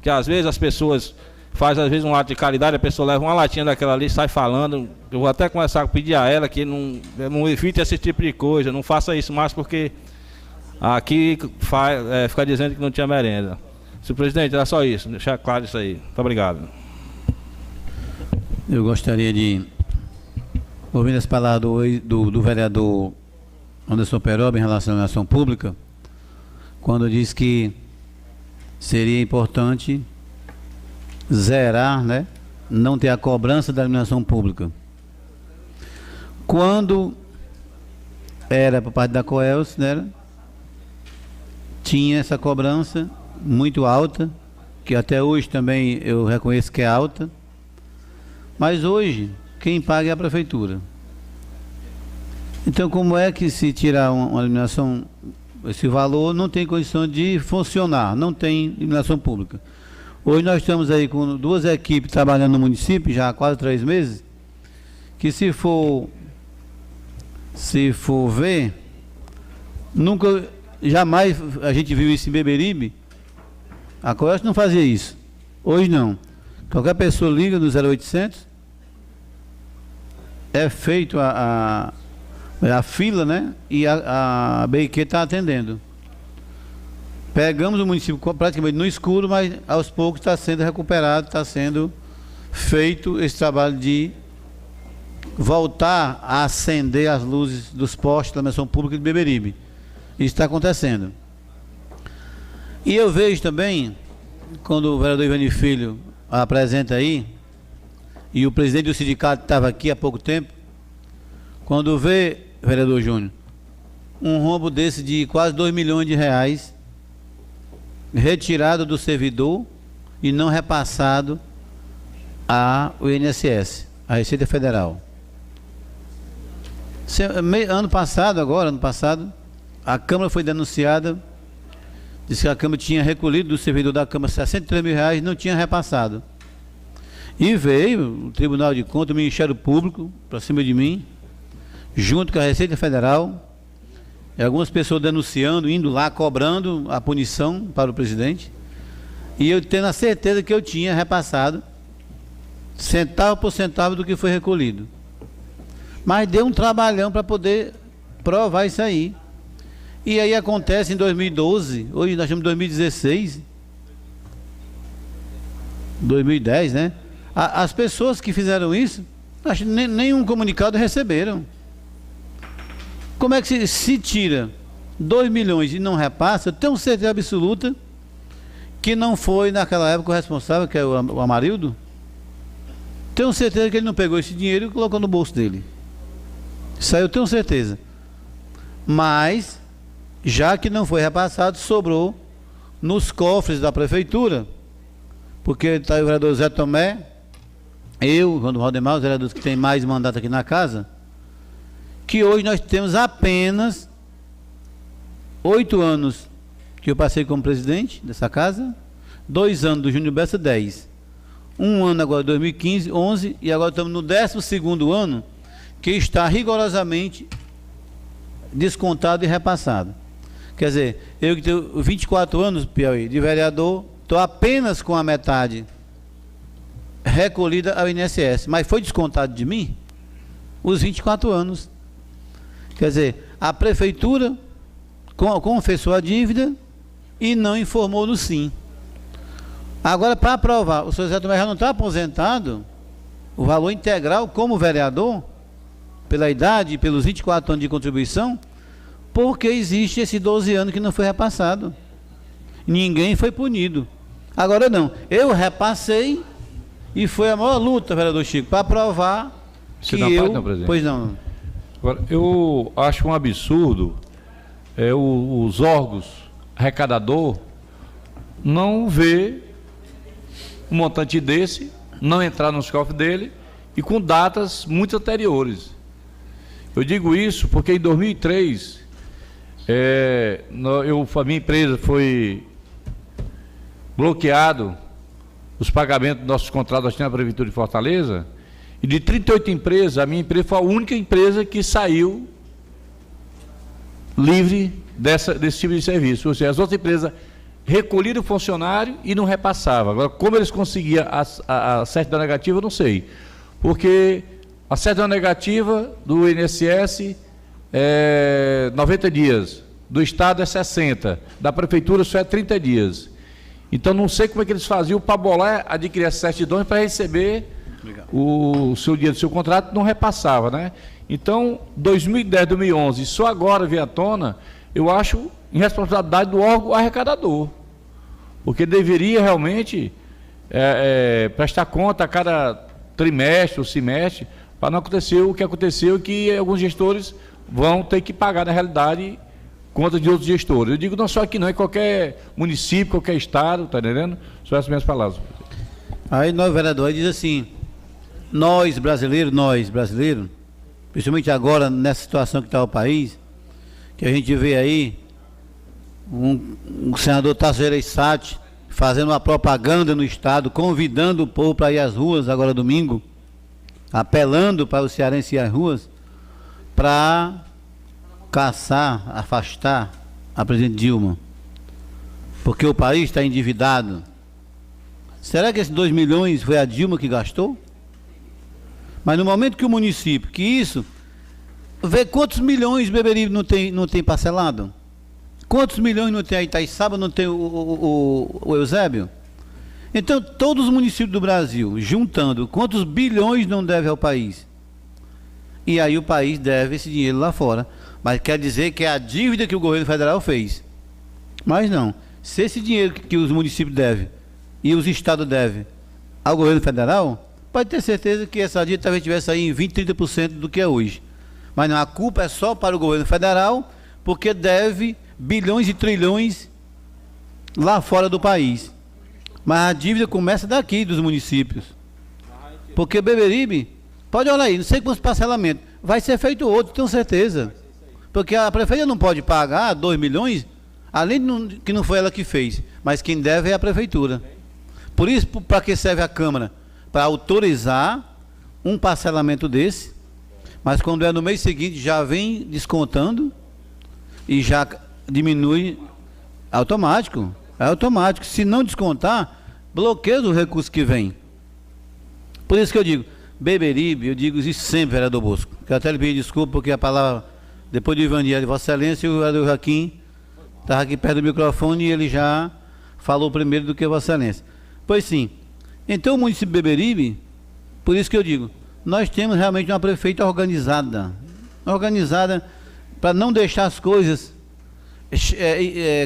S8: que às vezes as pessoas fazem um ato de caridade, a pessoa leva uma latinha daquela ali e sai falando. Eu vou até começar a pedir a ela que não evite esse tipo de coisa, não faça isso mais, porque aqui fica dizendo que não tinha merenda. Senhor presidente, era só isso, deixar claro isso aí. Muito obrigado.
S1: Eu gostaria de ouvir as palavras do vereador Anderson Peroba em relação à ação pública, quando diz que seria importante zerar, né, não ter a cobrança da iluminação pública. Quando era por parte da Coelce, né, tinha essa cobrança muito alta, que até hoje também eu reconheço que é alta, mas hoje, quem paga é a prefeitura. Então, como é que se tirar uma iluminação, esse valor não tem condição de funcionar, não tem iluminação pública. Hoje nós estamos aí com 2 equipes trabalhando no município, já há quase 3 meses, que se for ver, jamais a gente viu isso em Beberibe. A Coelce não fazia isso. Hoje não. Qualquer pessoa liga no 0800, é feito a fila, né? E a BIQ está atendendo. Pegamos o município praticamente no escuro, mas aos poucos está sendo recuperado, está sendo feito esse trabalho de voltar a acender as luzes dos postos da iluminação pública de Beberibe. Isso está acontecendo. E eu vejo também, quando o vereador Ivani Filho apresenta aí, e o presidente do sindicato estava aqui há pouco tempo, quando vê, vereador Júnior, um rombo desse de quase 2 milhões de reais retirado do servidor e não repassado ao INSS, a Receita Federal. Ano passado, a Câmara foi denunciada, disse que a Câmara tinha recolhido do servidor da Câmara 63 mil reais e não tinha repassado. E veio o Tribunal de Contas, o Ministério Público, para cima de mim, junto com a Receita Federal, e algumas pessoas denunciando, indo lá, cobrando a punição para o presidente, e eu tendo a certeza que eu tinha repassado centavo por centavo do que foi recolhido. Mas deu um trabalhão para poder provar isso aí. E aí acontece em 2012, hoje nós estamos em 2016, 2010, né? As pessoas que fizeram isso, acho que nenhum comunicado receberam. Como é que se tira 2 milhões e não repassa? Eu tenho certeza absoluta que não foi naquela época o responsável, que é o Amarildo. Tenho certeza que ele não pegou esse dinheiro e colocou no bolso dele. Isso aí eu tenho certeza. Mas, já que não foi repassado, sobrou nos cofres da prefeitura, porque está o vereador Zé Tomé, eu, João Valdemar, os vereadores que têm mais mandato aqui na casa, que hoje nós temos apenas 8 anos que eu passei como presidente dessa casa, 2 anos do Júnior Bessa, 10. 1 ano agora, 2015, 11, e agora estamos no 12º ano, que está rigorosamente descontado e repassado. Quer dizer, eu que tenho 24 anos, Piauí, de vereador, estou apenas com a metade recolhida ao INSS, mas foi descontado de mim os 24 anos. Quer dizer, a prefeitura confessou a dívida e não informou no SIM. Agora, para aprovar, o senhor Zé Tomé já não está aposentado, o valor integral como vereador, pela idade e pelos 24 anos de contribuição, porque existe esse 12 anos que não foi repassado. Ninguém foi punido. Agora não, eu repassei e foi a maior luta, vereador Chico, para aprovar que eu... Não, presidente. Pois não.
S5: Agora, eu acho um absurdo os órgãos arrecadador não ver um montante desse, não entrar nos cofres dele e com datas muito anteriores. Eu digo isso porque em 2003 a minha empresa foi bloqueado os pagamentos dos nossos contratos na Prefeitura de Fortaleza, e de 38 empresas, a minha empresa foi a única empresa que saiu livre desse tipo de serviço. Ou seja, as outras empresas recolhiram o funcionário e não repassavam. Agora, como eles conseguiam a certidão negativa, eu não sei. Porque a certidão negativa do INSS é 90 dias, do Estado é 60, da Prefeitura só é 30 dias. Então, não sei como é que eles faziam para bolar, adquirir as certidões para receber o seu dia do seu contrato, não repassava, né? Então, 2010, 2011, só agora veio à tona, eu acho irresponsabilidade do órgão arrecadador, porque deveria realmente prestar conta a cada trimestre ou semestre, para não acontecer o que aconteceu, que alguns gestores vão ter que pagar, na realidade, conta de outros gestores. Eu digo não só aqui não, em qualquer município, qualquer estado, tá entendendo? São essas minhas palavras.
S1: Aí nós, vereador, diz assim, nós brasileiros, principalmente agora nessa situação que está o país, que a gente vê aí um senador Tasso Gereissati fazendo uma propaganda no estado, convidando o povo para ir às ruas agora domingo, apelando para os cearenses ir às ruas, para caçar, afastar a presidente Dilma, porque o país está endividado. Será que esses 2 milhões foi a Dilma que gastou? Mas no momento que o município, que isso, vê quantos milhões Beberibe não tem parcelado? Quantos milhões não tem a Itaiçaba, não tem o Eusébio? Então, todos os municípios do Brasil, juntando, quantos bilhões não deve ao país? E aí o país deve esse dinheiro lá fora. Mas quer dizer que é a dívida que o governo federal fez. Mas não. Se esse dinheiro que os municípios devem e os estados devem ao governo federal, pode ter certeza que essa dívida talvez estivesse aí em 20%, 30% do que é hoje. Mas não, a culpa é só para o governo federal, porque deve bilhões e trilhões lá fora do país. Mas a dívida começa daqui, dos municípios. Porque Beberibe, pode olhar aí, não sei quantos parcelamentos, vai ser feito outro, tenho certeza. Porque a prefeita não pode pagar 2 milhões, além de que não foi ela que fez, mas quem deve é a prefeitura. Por isso, para que serve a Câmara? Para autorizar um parcelamento desse, mas quando é no mês seguinte já vem descontando e já diminui automático. É automático. Se não descontar, bloqueia o recurso que vem. Por isso que eu digo, Beberibe, eu digo isso sempre, vereador Bosco. Quero até lhe pedir desculpa, porque a palavra, depois do Ivanir de Vossa Excelência, o vereador Joaquim estava aqui perto do microfone e ele já falou primeiro do que Vossa Excelência. Pois sim. Então o município de Beberibe, por isso que eu digo, nós temos realmente uma prefeita organizada para não deixar as coisas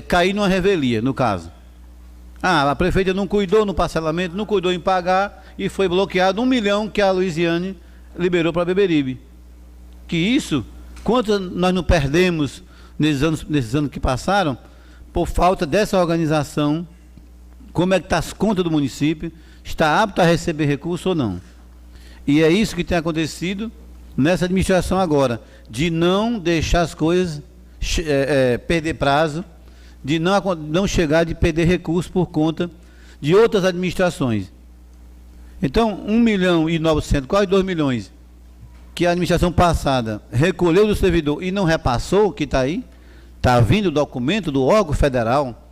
S1: cair numa revelia, no caso. A prefeita não cuidou no parcelamento, não cuidou em pagar e foi bloqueado 1 milhão que a Luiziane liberou para Beberibe. Que isso, quanto nós não perdemos nesses anos que passaram, por falta dessa organização, como é que está as contas do município, está apto a receber recurso ou não. E é isso que tem acontecido nessa administração agora, de não deixar as coisas perder prazo, de não chegar de perder recursos por conta de outras administrações. Então, 1.900.000, quase 2 milhões, que a administração passada recolheu do servidor e não repassou, que está aí, está vindo o documento do órgão federal,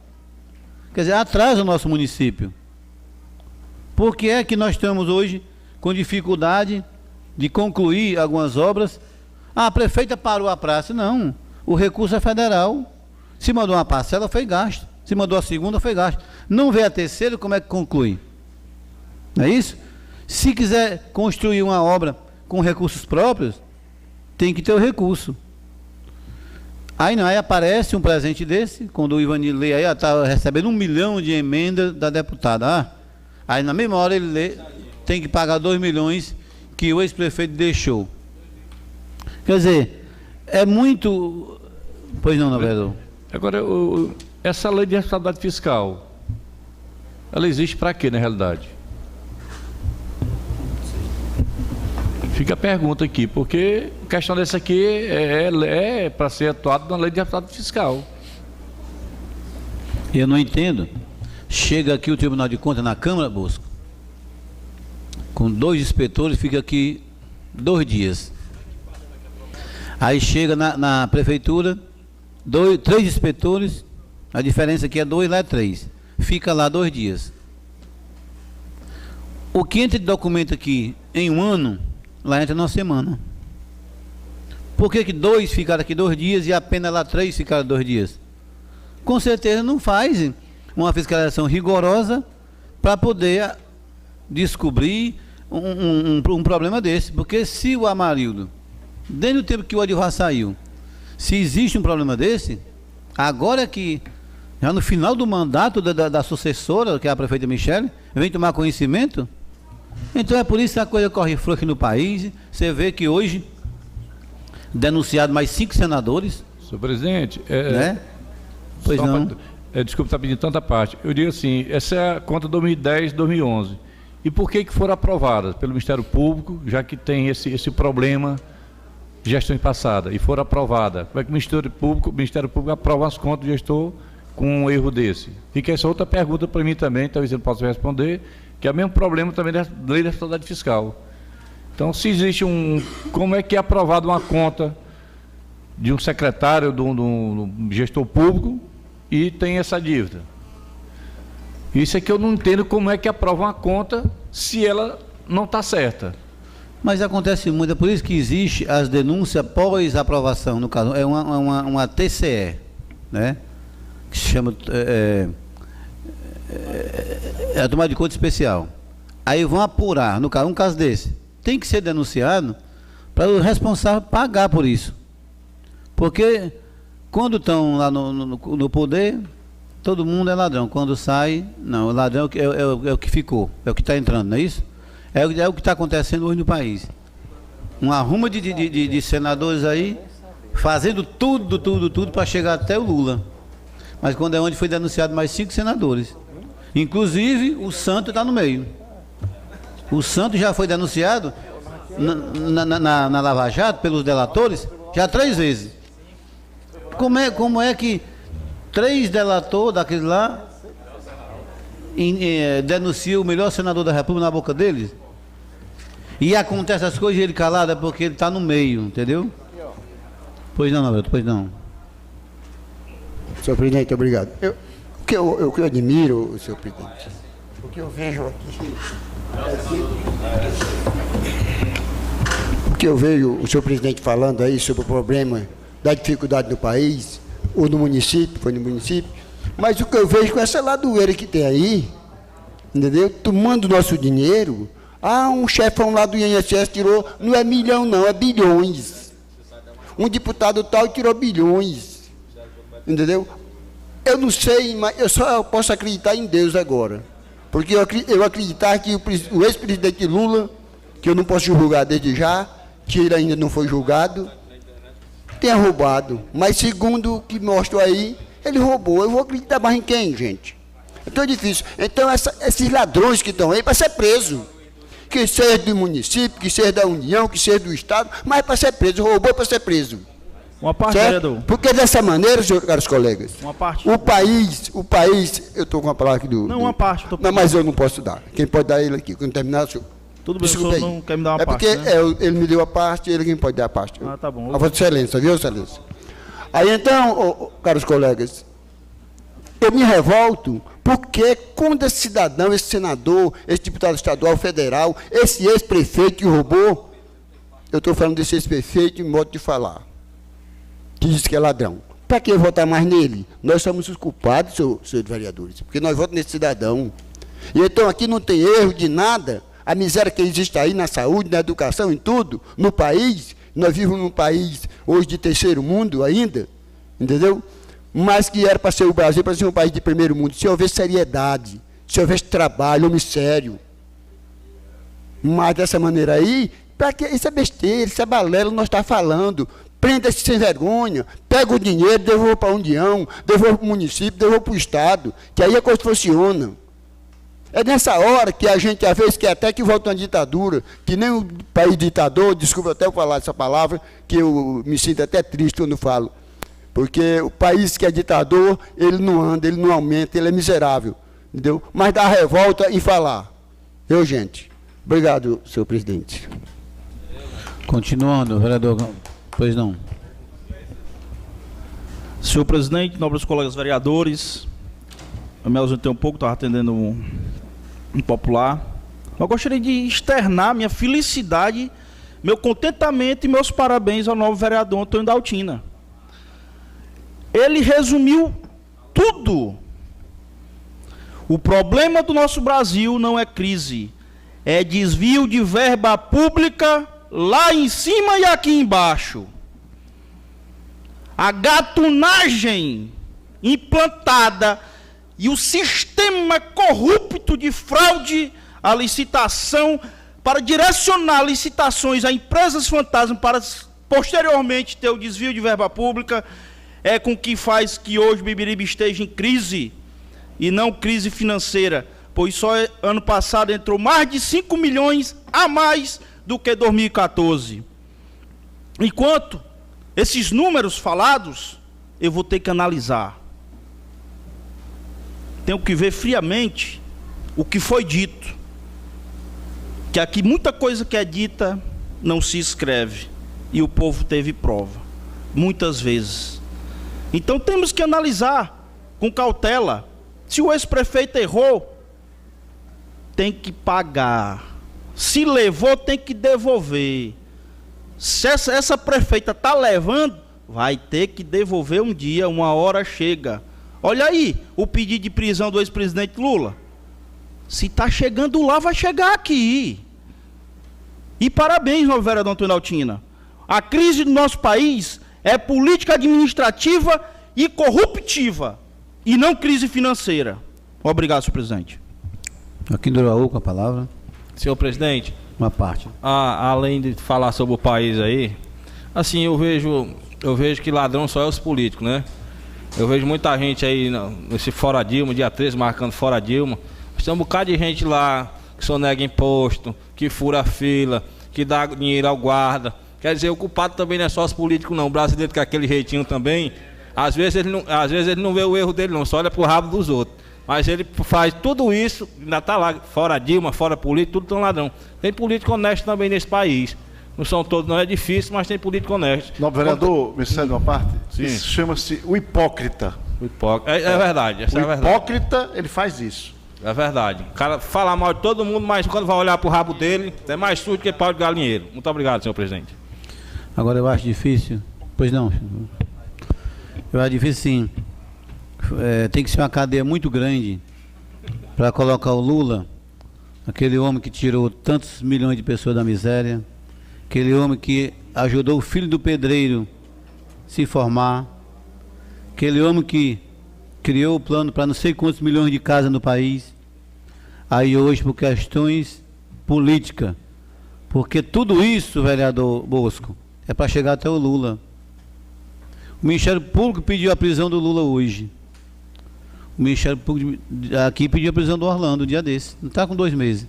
S1: quer dizer, atrasa o nosso município. Por que é que nós estamos hoje com dificuldade de concluir algumas obras? A prefeita parou a praça. Não, o recurso é federal. Se mandou uma parcela, foi gasto. Se mandou a segunda, foi gasto. Não vê a terceira, como é que conclui? Não é isso? Se quiser construir uma obra com recursos próprios, tem que ter o recurso. Aí não, aí aparece um presente desse, quando o Ivanir lê aí, está recebendo 1 milhão de emenda da deputada. Aí na mesma hora ele lê, tem que pagar 2 milhões que o ex-prefeito deixou. Quer dizer, é muito... Pois não, vereador?
S5: Agora, essa lei de responsabilidade fiscal, ela existe para quê, na realidade? Fica a pergunta aqui, porque a questão dessa aqui é para ser atuada na lei de responsabilidade fiscal.
S1: Eu não entendo. Chega aqui o Tribunal de Contas na Câmara, Bosco, com 2 inspetores, fica aqui 2 dias. Aí chega na prefeitura, 3 inspetores, a diferença aqui é 2, lá é 3. Fica lá 2 dias. O que entra de documento aqui em 1 ano, lá entra numa semana. Por que 2 ficaram aqui 2 dias e apenas lá 3 ficaram 2 dias? Com certeza não faz uma fiscalização rigorosa para poder descobrir um problema desse. Porque se o Amarildo, desde o tempo que o Adivar saiu, se existe um problema desse, agora que, já no final do mandato da sucessora, que é a prefeita Michele, vem tomar conhecimento, então é por isso que a coisa corre frouxa no país. Você vê que hoje, denunciado mais 5 senadores.
S5: Senhor presidente,
S1: né? Pois não.
S5: Desculpe estar pedindo tanta parte. Eu digo assim, essa é a conta 2010, 2011. e por que foram aprovadas pelo Ministério Público, já que tem esse problema de gestões passadas, e foram aprovadas. Como é que o Ministério Público aprova as contas do gestor com um erro desse? Fica essa outra pergunta para mim também, talvez eu não possa responder, que é o mesmo problema também da lei da responsabilidade fiscal. Então, se existe como é que é aprovada uma conta de um secretário, de um gestor público, e tem essa dívida? Isso é que eu não entendo como é que aprova uma conta se ela não está certa.
S1: Mas acontece muito, é por isso que existe as denúncias após a aprovação, no caso, é uma TCE, né? Que se chama a tomada de conta especial. Aí vão apurar, no caso, um caso desse, tem que ser denunciado para o responsável pagar por isso. Porque quando estão lá no poder, todo mundo é ladrão. Quando sai, não, o ladrão é o que ficou, é o que está entrando, não é isso? É o que está acontecendo hoje no país. Um arrumo de senadores aí, fazendo tudo para chegar até o Lula. Mas quando é onde foi denunciado mais 5 senadores. Inclusive, o Santos está no meio. O Santos já foi denunciado na Lava Jato pelos delatores já 3 vezes. Como é que 3 delatores daquele lá denunciam o melhor senador da República na boca deles? E acontece as coisas e ele calado é porque ele está no meio, entendeu? Pois não, Norberto, pois não.
S6: Senhor presidente, obrigado. O que eu admiro, senhor presidente, o que eu vejo aqui, o que eu vejo o senhor presidente falando aí sobre o problema da dificuldade do país, ou no município, foi no município, mas o que eu vejo com essa ladoeira que tem aí, entendeu? Tomando o nosso dinheiro, um chefão lá do INSS tirou, não é milhão não, é bilhões. Um deputado tal tirou bilhões, entendeu? Eu não sei, mas eu só posso acreditar em Deus agora. Porque eu acreditar que o ex-presidente Lula, que eu não posso julgar desde já, que ele ainda não foi julgado, tenha roubado. Mas segundo o que mostra aí, ele roubou. Eu vou acreditar mais em quem, gente? É tão difícil. Então, esses ladrões que estão aí, para ser preso. Que seja do município, que seja da União, que seja do Estado, mas para ser preso, roubou para ser preso.
S3: Uma parte,
S6: certo?
S3: vereador.
S6: Porque dessa maneira, caros colegas,
S3: Uma parte.
S6: o país, eu estou com a palavra aqui do...
S3: Não, uma parte.
S6: Não, mas eu não posso dar. Quem pode dar é ele aqui. Quando terminar, o senhor...
S3: Tudo bem, o
S6: Desculpa
S3: senhor
S6: aí.
S3: não quer me dar uma
S6: é
S3: parte,
S6: porque
S3: né?
S6: ele me deu a parte, ele quem pode dar a parte.
S3: Ah, tá bom.
S6: A Vossa Excelência, viu, Excelência? Aí então, caros colegas, eu me revolto porque quando esse cidadão, esse senador, esse deputado estadual, federal, esse ex-prefeito que roubou, eu estou falando desse ex-prefeito em modo de falar, que diz que é ladrão. Para que votar mais nele? Nós somos os culpados, senhores vereadores, porque nós votamos nesse cidadão. E então aqui não tem erro de nada, a miséria que existe aí na saúde, na educação, em tudo, no país, nós vivemos num país hoje de terceiro mundo ainda, entendeu? Mas que era para ser o Brasil, para ser um país de primeiro mundo, se houvesse seriedade, se houvesse trabalho, homem sério. Mas dessa maneira aí, para que isso é besteira, isso é balela, nós estamos falando. Prenda esse sem vergonha, pega o dinheiro, devolva para a União, devolva para o município, devolva para o Estado, que aí a coisa funciona. É nessa hora que a gente, às vezes, quer até que volte uma ditadura, que nem um país ditador, desculpa até eu falar essa palavra, que eu me sinto até triste quando falo. Porque o país que é ditador, ele não anda, ele não aumenta, ele é miserável. Entendeu? Mas dá revolta em falar. Eu, gente. Obrigado, senhor presidente.
S1: Continuando, vereador. Pois não.
S3: Senhor presidente, nobres colegas vereadores, eu me ausentei um pouco, estava atendendo um popular. Eu gostaria de externar minha felicidade, meu contentamento e meus parabéns ao novo vereador Antônio Daltina. Ele resumiu tudo. O problema do nosso Brasil não é crise, é desvio de verba pública lá em cima e aqui embaixo. A gatunagem implantada e o sistema corrupto de fraude à licitação para direcionar licitações a empresas fantasma para posteriormente ter o desvio de verba pública é com que faz que hoje o Beberibe esteja em crise e não crise financeira, pois só ano passado entrou mais de 5 milhões a mais do que 2014. Enquanto esses números falados, eu vou ter que analisar. Tenho que ver friamente o que foi dito. Que aqui muita coisa que é dita não se escreve. E o povo teve prova. Muitas vezes. Então temos que analisar com cautela. Se o ex-prefeito errou, tem que pagar. Se levou, tem que devolver. Se essa prefeita está levando, vai ter que devolver um dia, uma hora chega. Olha aí, o pedido de prisão do ex-presidente Lula. Se está chegando lá, vai chegar aqui. E parabéns, novo vereador Antônio Altina. A crise do nosso país é política administrativa e corruptiva, e não crise financeira. Obrigado, senhor presidente.
S1: Aqui do Uraú, com a palavra.
S8: Senhor presidente,
S1: Uma parte.
S8: além de falar sobre o país aí, assim, eu vejo que ladrão só é os políticos, né? Eu vejo muita gente aí nesse Fora Dilma, dia 13, marcando Fora Dilma. Tem um bocado de gente lá que sonega imposto, que fura fila, que dá dinheiro ao guarda. Quer dizer, o culpado também não é só os políticos, não. O brasileiro com aquele jeitinho também, às vezes ele não vê o erro dele, não, só olha pro rabo dos outros. Mas ele faz tudo isso, ainda está lá, fora Dilma, fora político, tudo tão ladrão. Tem político honesto também nesse país. Não são todos, não é difícil, mas tem político honesto.
S7: Não, vereador, me cede uma parte?
S8: Sim.
S7: Isso chama-se o hipócrita.
S8: O hipócrita. É verdade, essa é a
S7: O
S8: verdade.
S7: hipócrita, ele faz isso.
S8: É verdade. O cara fala mal de todo mundo, mas quando vai olhar pro rabo dele, é mais sujo que pau de galinheiro. Muito obrigado, senhor presidente.
S1: Agora eu acho difícil. Pois não. Eu acho difícil sim. Tem que ser uma cadeia muito grande para colocar o Lula, aquele homem que tirou tantos milhões de pessoas da miséria, aquele homem que ajudou o filho do pedreiro se formar, aquele homem que criou o plano para não sei quantos milhões de casas no país, aí hoje por questões políticas, porque tudo isso, vereador Bosco, é para chegar até o Lula. O Ministério Público pediu a prisão do Lula hoje. O Ministério Público aqui pediu a prisão do Orlando um dia desse. Não está com 2 meses.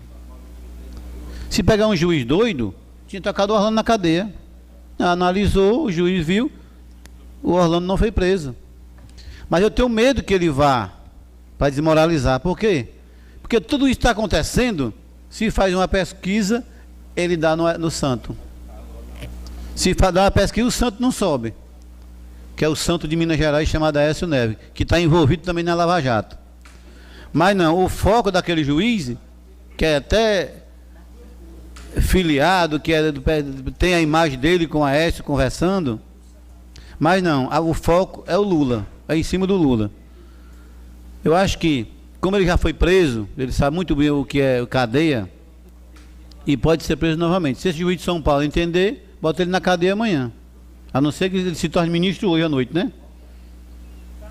S1: Se pegar um juiz doido, tinha tocado o Orlando na cadeia. Analisou, o juiz viu, o Orlando não foi preso. Mas eu tenho medo que ele vá para desmoralizar. Por quê? Porque tudo isso está acontecendo, se faz uma pesquisa, ele dá no santo. Se dá uma pesquisa, o santo não sobe. Que é o santo de Minas Gerais, chamado Aécio Neves, que está envolvido também na Lava Jato. Mas não, o foco daquele juiz, que é até filiado, que tem a imagem dele com a Aécio conversando, mas não, o foco é o Lula, é em cima do Lula. Eu acho que, como ele já foi preso, ele sabe muito bem o que é cadeia, e pode ser preso novamente. Se esse juiz de São Paulo entender, bota ele na cadeia amanhã. A não ser que ele se torne ministro hoje à noite, né?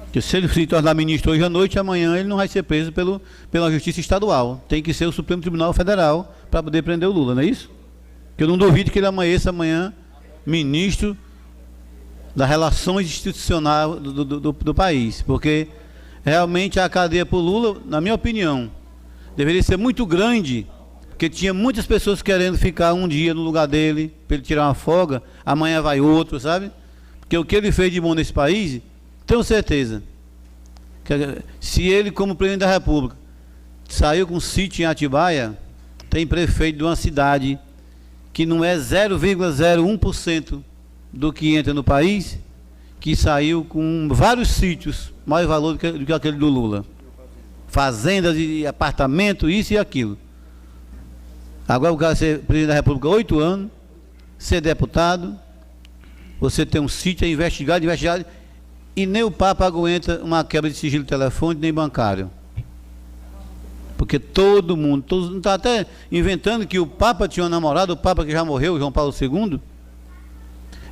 S1: Porque se ele se tornar ministro hoje à noite, amanhã ele não vai ser preso pela Justiça Estadual. Tem que ser o Supremo Tribunal Federal para poder prender o Lula, não é isso? Que eu não duvido que ele amanheça amanhã ministro das Relações Institucionais do país. Porque realmente a cadeia para o Lula, na minha opinião, deveria ser muito grande, porque tinha muitas pessoas querendo ficar um dia no lugar dele, para ele tirar uma folga, amanhã vai outro, sabe? Porque o que ele fez de bom nesse país, tenho certeza, que se ele, como presidente da República, saiu com um sítio em Atibaia, tem prefeito de uma cidade que não é 0,01% do que entra no país, que saiu com vários sítios, mais valor do que aquele do Lula. Fazendas e apartamento, isso e aquilo. Agora o cara ser presidente da República 8 anos, ser deputado, você tem um sítio, é investigado, e nem o Papa aguenta uma quebra de sigilo telefônico nem bancário. Porque todo mundo está até inventando que o Papa tinha um namorado, o Papa que já morreu, João Paulo II.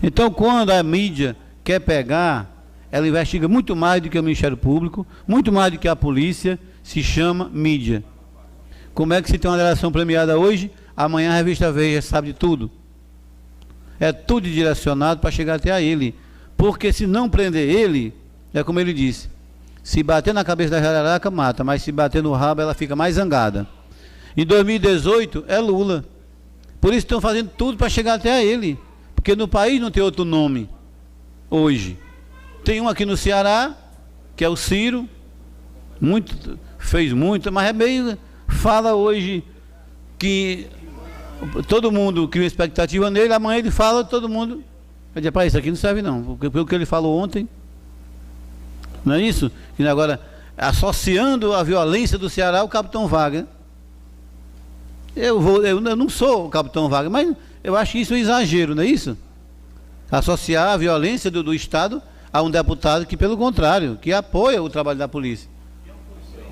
S1: Então, quando a mídia quer pegar, ela investiga muito mais do que o Ministério Público, muito mais do que a polícia, se chama mídia. Como é que se tem uma delação premiada hoje, amanhã a revista Veja sabe de tudo. É tudo direcionado para chegar até a ele. Porque se não prender ele, é como ele disse, Se bater na cabeça da jararaca, mata, mas se bater no rabo, ela fica mais zangada. Em 2018, é Lula. Por isso estão fazendo tudo para chegar até a ele. Porque no país não tem outro nome hoje. Tem um aqui no Ceará, que é o Ciro, fez muito, mas é bem, fala hoje que todo mundo cria expectativa nele, amanhã ele fala, todo mundo, para isso aqui não serve não, porque pelo que ele falou ontem, não é isso? E agora, associando a violência do Ceará ao Capitão Wagner. Eu não sou o Capitão Wagner, mas eu acho isso um exagero, não é isso? Associar a violência do Estado a um deputado que, pelo contrário, que apoia o trabalho da polícia.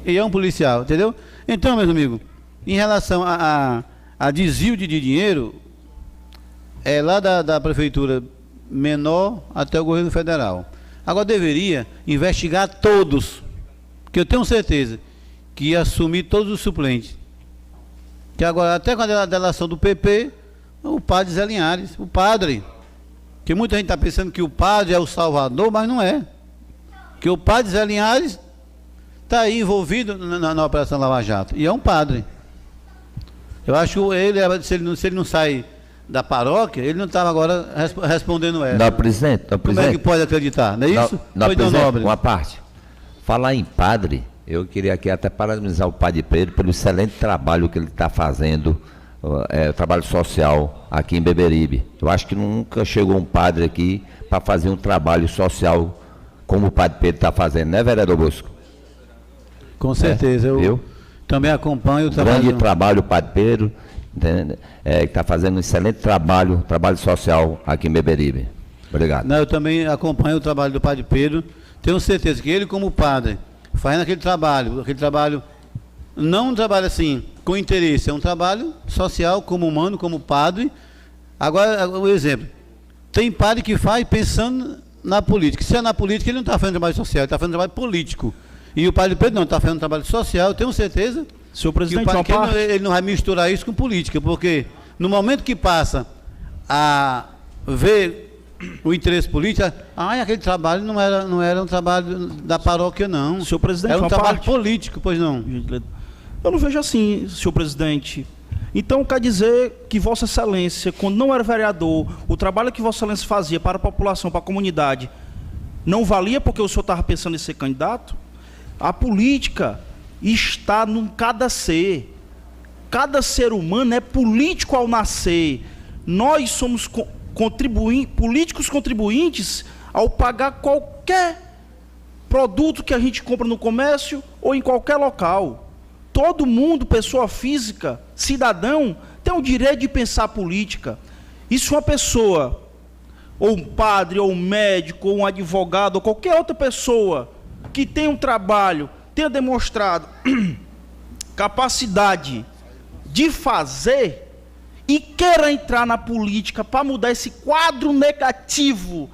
S1: E é um policial, entendeu? Então, meus amigos, em relação a desvio de dinheiro, é lá da prefeitura menor até o governo federal. Agora deveria investigar todos, que eu tenho certeza que ia assumir todos os suplentes. Que agora, até com a delação do PP, o padre Zé Linhares, o padre, que muita gente está pensando que o padre é o salvador, mas não é. Que o padre Zé Linhares está aí envolvido na Operação Lava Jato, e é um padre. Eu acho que ele, se ele não sai da paróquia, ele não estava agora respondendo essa.
S9: Não, presidente.
S1: Como é que pode acreditar, não é isso?
S9: Não,
S1: Foi Nobre.
S9: uma parte. Falar em padre, eu queria aqui até parabenizar o padre Pedro pelo excelente trabalho que ele está fazendo, trabalho social aqui em Beberibe. Eu acho que nunca chegou um padre aqui para fazer um trabalho social como o padre Pedro está fazendo, né, vereador Bosco?
S1: Com certeza, eu também acompanho o trabalho.
S9: Grande trabalho, o padre Pedro, que está fazendo um excelente trabalho social aqui em Beberibe. Obrigado.
S1: Não, eu também acompanho o trabalho do padre Pedro. Tenho certeza que ele, como padre, faz aquele trabalho, não um trabalho assim, com interesse, é um trabalho social, como humano, como padre. Agora, o exemplo, tem padre que faz pensando na política. Se é na política, ele não está fazendo trabalho social, ele está fazendo trabalho político. E o padre Pedro não está fazendo trabalho social, eu tenho certeza.
S3: Senhor presidente,
S1: que ele não vai misturar isso com política, porque no momento que passa a ver o interesse político, aquele trabalho não era um trabalho da paróquia, não.
S3: Senhor presidente,
S1: era um trabalho político, pois não?
S3: Eu não vejo assim, senhor presidente. Então quer dizer que Vossa Excelência, quando não era vereador, o trabalho que Vossa Excelência fazia para a população, para a comunidade, não valia porque o senhor estava pensando em ser candidato? A política está em cada ser. Cada ser humano é político ao nascer. Nós somos políticos contribuintes ao pagar qualquer produto que a gente compra no comércio ou em qualquer local. Todo mundo, pessoa física, cidadão, tem o direito de pensar política. E se uma pessoa, ou um padre, ou um médico, ou um advogado, ou qualquer outra pessoa que tem um trabalho, tenha demonstrado capacidade de fazer e queira entrar na política para mudar esse quadro negativo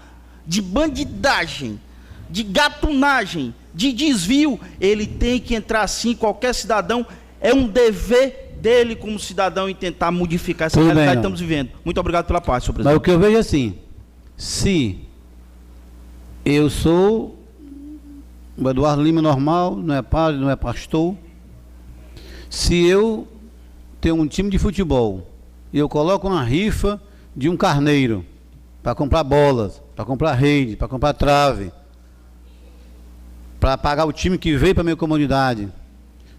S3: de bandidagem, de gatunagem, de desvio, ele tem que entrar sim, qualquer cidadão, é um dever dele como cidadão em tentar modificar essa realidade que estamos vivendo. Muito obrigado pela parte, senhor presidente.
S1: Mas o que eu vejo é assim, se eu sou o Eduardo Lima normal, não é padre, não é pastor, se eu tenho um time de futebol e eu coloco uma rifa de um carneiro para comprar bolas, para comprar rede, para comprar trave, para pagar o time que veio para a minha comunidade,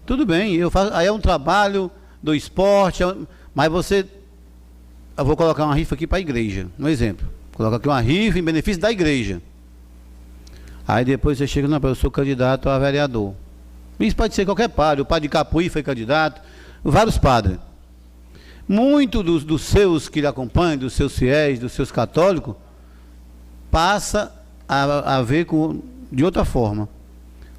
S1: tudo bem, eu faço, aí é um trabalho do esporte, mas eu vou colocar uma rifa aqui para a igreja, um exemplo, coloco aqui uma rifa em benefício da igreja. Aí depois você chega, não, eu sou candidato a vereador. Isso pode ser qualquer padre, o padre de Capuí foi candidato, vários padres. Muitos dos seus que lhe acompanham, dos seus fiéis, dos seus católicos, passa a ver de outra forma.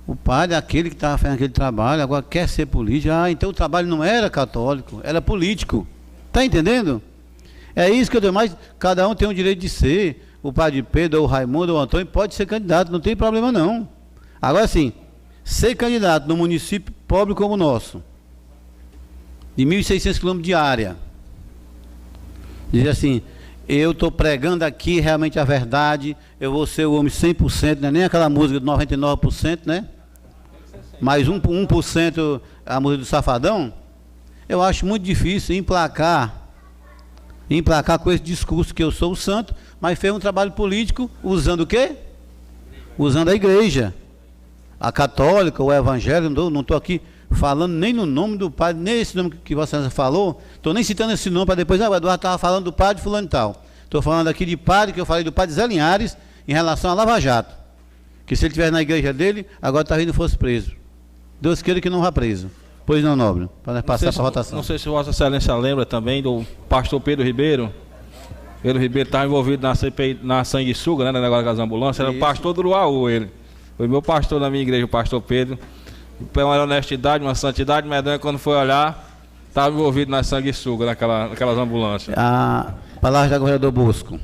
S1: O padre, aquele que estava fazendo aquele trabalho, agora quer ser político. Então o trabalho não era católico, era político. Está entendendo? É isso que eu digo, mas cada um tem o direito de ser. O padre Pedro, ou o Raimundo, ou o Antônio pode ser candidato, não tem problema não. Agora sim, ser candidato num município pobre como o nosso, de 1.600 quilômetros de área, dizer assim, eu estou pregando aqui realmente a verdade, eu vou ser o homem 100%, não é nem aquela música de 99%, né? mais 1% a música do Safadão, eu acho muito difícil emplacar com esse discurso que eu sou o santo, mas fez um trabalho político usando o quê? Usando a igreja, a católica, o evangélico. Não estou aqui falando nem no nome do padre, nem esse nome que Vossa Excelência falou, estou nem citando esse nome para depois, o Eduardo estava falando do padre fulano e tal. Estou falando aqui de padre, que eu falei do padre Zé Linhares, em relação a Lava Jato, que se ele estivesse na igreja dele, agora está vindo fosse preso. Deus queira que não vá preso. Pois não, nobre, para passar para a votação.
S8: Não sei se Vossa Excelência lembra também do pastor Pedro Ribeiro. Pedro Ribeiro estava envolvido na CPI, na sanguessuga, né, no negócio das ambulâncias. Era o pastor do Uruaú, ele. Foi meu pastor na minha igreja, o pastor Pedro. Uma honestidade, uma santidade medonha, quando foi olhar, estava envolvido na sanguessuga, naquelas ambulâncias.
S1: A palavra da governador Bosco.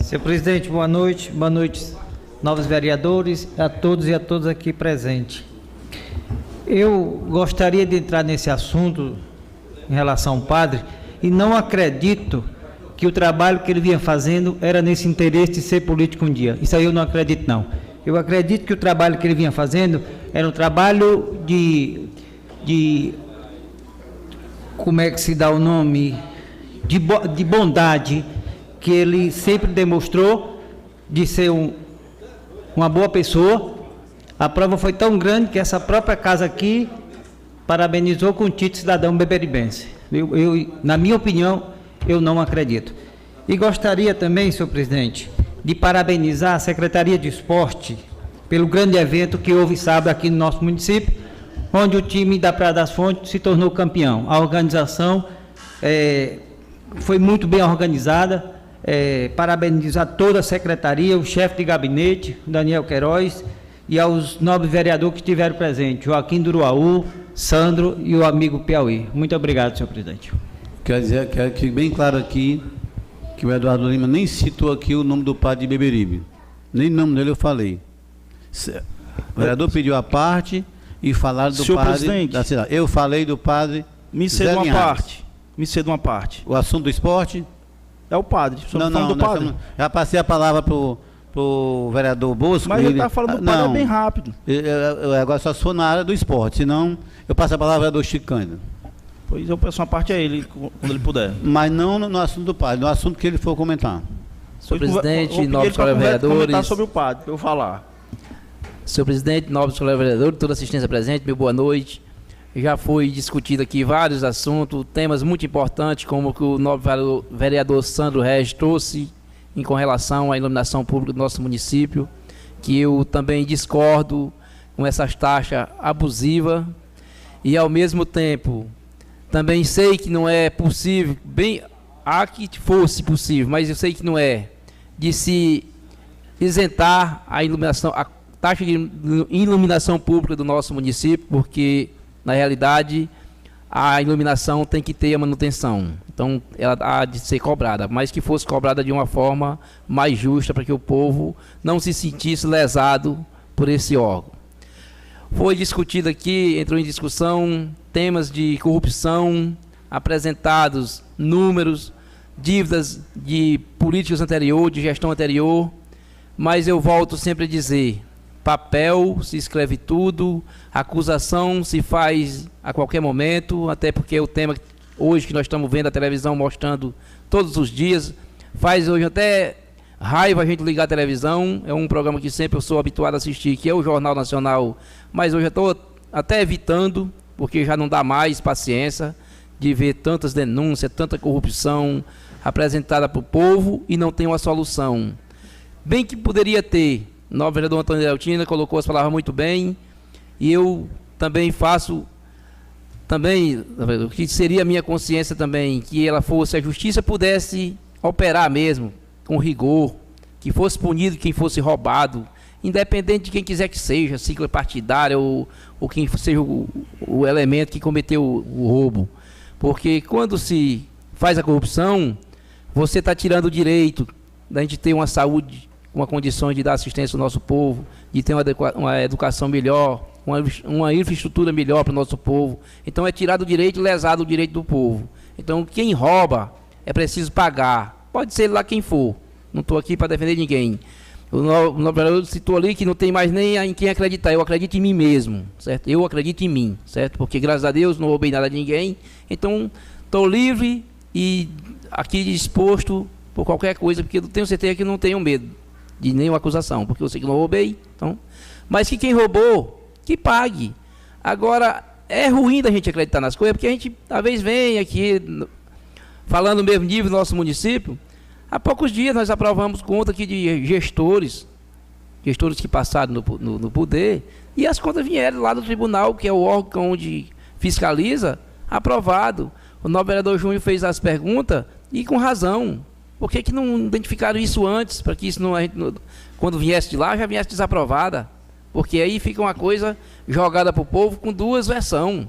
S10: Senhor presidente, boa noite. Boa noite, novos vereadores, a todos e a todas aqui presentes. Eu gostaria de entrar nesse assunto em relação ao padre, e não acredito que o trabalho que ele vinha fazendo era nesse interesse de ser político um dia. Isso aí eu não acredito, não. Eu acredito que o trabalho que ele vinha fazendo era um trabalho de como é que se dá o nome? De bondade, que ele sempre demonstrou de ser uma boa pessoa. A prova foi tão grande que essa própria casa aqui parabenizou com o título cidadão beberibense. Na minha opinião, eu não acredito. E gostaria também, senhor presidente, de parabenizar a Secretaria de Esporte pelo grande evento que houve sábado aqui no nosso município, onde o time da Praia das Fontes se tornou campeão. A organização foi muito bem organizada. Parabenizar toda a secretaria, o chefe de gabinete, Daniel Queiroz, e aos nobres vereadores que estiveram presentes, Joaquim do Uruaú, Sandro e o amigo Piauí. Muito obrigado, senhor presidente.
S1: Quero que fique bem claro aqui que o Eduardo Lima nem citou aqui o nome do padre de Beberibe. Nem o nome dele eu falei. O vereador pediu a parte e falaram do
S3: senhor
S1: padre
S3: presidente,
S1: da cidade. Eu falei do padre.
S3: Me ceda uma parte. Me ceda uma parte.
S1: O assunto do esporte?
S3: É o padre.
S1: Não,
S3: do padre.
S1: Já passei a palavra pro vereador Bosco.
S3: Mas ele está falando do padre bem rápido.
S1: Agora só se for na área do esporte, senão eu passo a palavra ao vereador Chico Cândido.
S3: Pois eu peço uma parte a ele, quando ele puder.
S1: Mas não no assunto do padre, no assunto que ele for comentar.
S11: Senhor presidente, nobres colegas vereadores.
S3: Comentar sobre o padre, para eu falar.
S11: Senhor presidente, nobres colegas vereadores, toda assistência presente, meu boa noite. Já foi discutido aqui vários assuntos, temas muito importantes, como que o nobre vereador Sandro Regis trouxe com relação à iluminação pública do nosso município, que eu também discordo com essas taxas abusivas, e ao mesmo tempo também sei que não é possível, há que fosse possível, mas eu sei que não é, de se isentar a iluminação, a taxa de iluminação pública do nosso município, porque na realidade a iluminação tem que ter a manutenção, então ela há de ser cobrada, mas que fosse cobrada de uma forma mais justa, para que o povo não se sentisse lesado por esse órgão. Foi discutido aqui, entrou em discussão temas de corrupção, apresentados números, dívidas de políticos anteriores, de gestão anterior, mas eu volto sempre a dizer, papel se escreve tudo, acusação se faz a qualquer momento, até porque o tema hoje que nós estamos vendo a televisão mostrando todos os dias, faz hoje até raiva a gente ligar a televisão. É um programa que sempre eu sou habituado a assistir, que é o Jornal Nacional, mas hoje eu estou até evitando, porque já não dá mais paciência de ver tantas denúncias, tanta corrupção apresentada para o povo e não tem uma solução. Bem que poderia ter. O novo vereador Antônio Deltina colocou as palavras muito bem, e eu também faço, o que seria a minha consciência também, que ela fosse, a justiça pudesse operar mesmo, com rigor, que fosse punido quem fosse roubado, independente de quem quiser que seja, ciclo partidário ou quem seja o elemento que cometeu o roubo. Porque quando se faz a corrupção, você está tirando o direito da gente ter uma saúde, uma condição de dar assistência ao nosso povo, de ter uma educação melhor, uma infraestrutura melhor para o nosso povo. Então é tirado o direito e lesado o direito do povo. Então quem rouba é preciso pagar, pode ser lá quem for, não estou aqui para defender ninguém. O nobre vereador citou ali que não tem mais nem em quem acreditar. Eu acredito em mim mesmo, certo? Eu acredito em mim, certo? Porque, graças a Deus, não roubei nada de ninguém. Então, estou livre e aqui disposto por qualquer coisa, porque eu tenho certeza que não tenho medo de nenhuma acusação, porque eu sei que não roubei. Então, mas que quem roubou, que pague. Agora, é ruim da gente acreditar nas coisas, porque a gente, às vezes, vem aqui, falando no mesmo nível do nosso município. Há poucos dias nós aprovamos conta aqui de gestores que passaram no poder, e as contas vieram lá do tribunal, que é o órgão onde fiscaliza, aprovado. O nobre vereador Júnior fez as perguntas, e com razão. Por que não identificaram isso antes, para que isso não, quando viesse de lá, já viesse desaprovada? Porque aí fica uma coisa jogada para o povo com duas versões.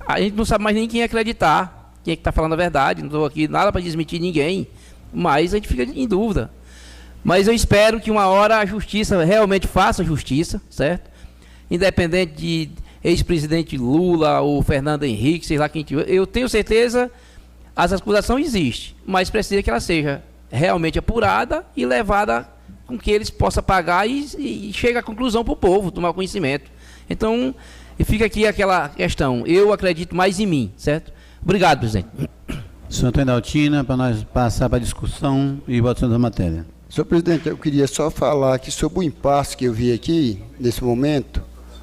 S11: A gente não sabe mais nem quem acreditar, quem é que está falando a verdade. Não estou aqui nada para desmentir ninguém, mas a gente fica em dúvida. Mas eu espero que uma hora a justiça realmente faça justiça, certo? Independente de ex-presidente Lula ou Fernando Henrique, sei lá quem tiver. Eu tenho certeza, as acusações existem, mas precisa que ela seja realmente apurada e levada com que eles possam pagar e chegue à conclusão para o povo, tomar conhecimento. Então, fica aqui aquela questão. Eu acredito mais em mim, certo? Obrigado, presidente.
S1: Senhor Antônio Daltina, para nós passar para a discussão e votação da matéria.
S6: Senhor presidente, eu queria só falar aqui sobre o impasse que eu vi aqui, nesse momento,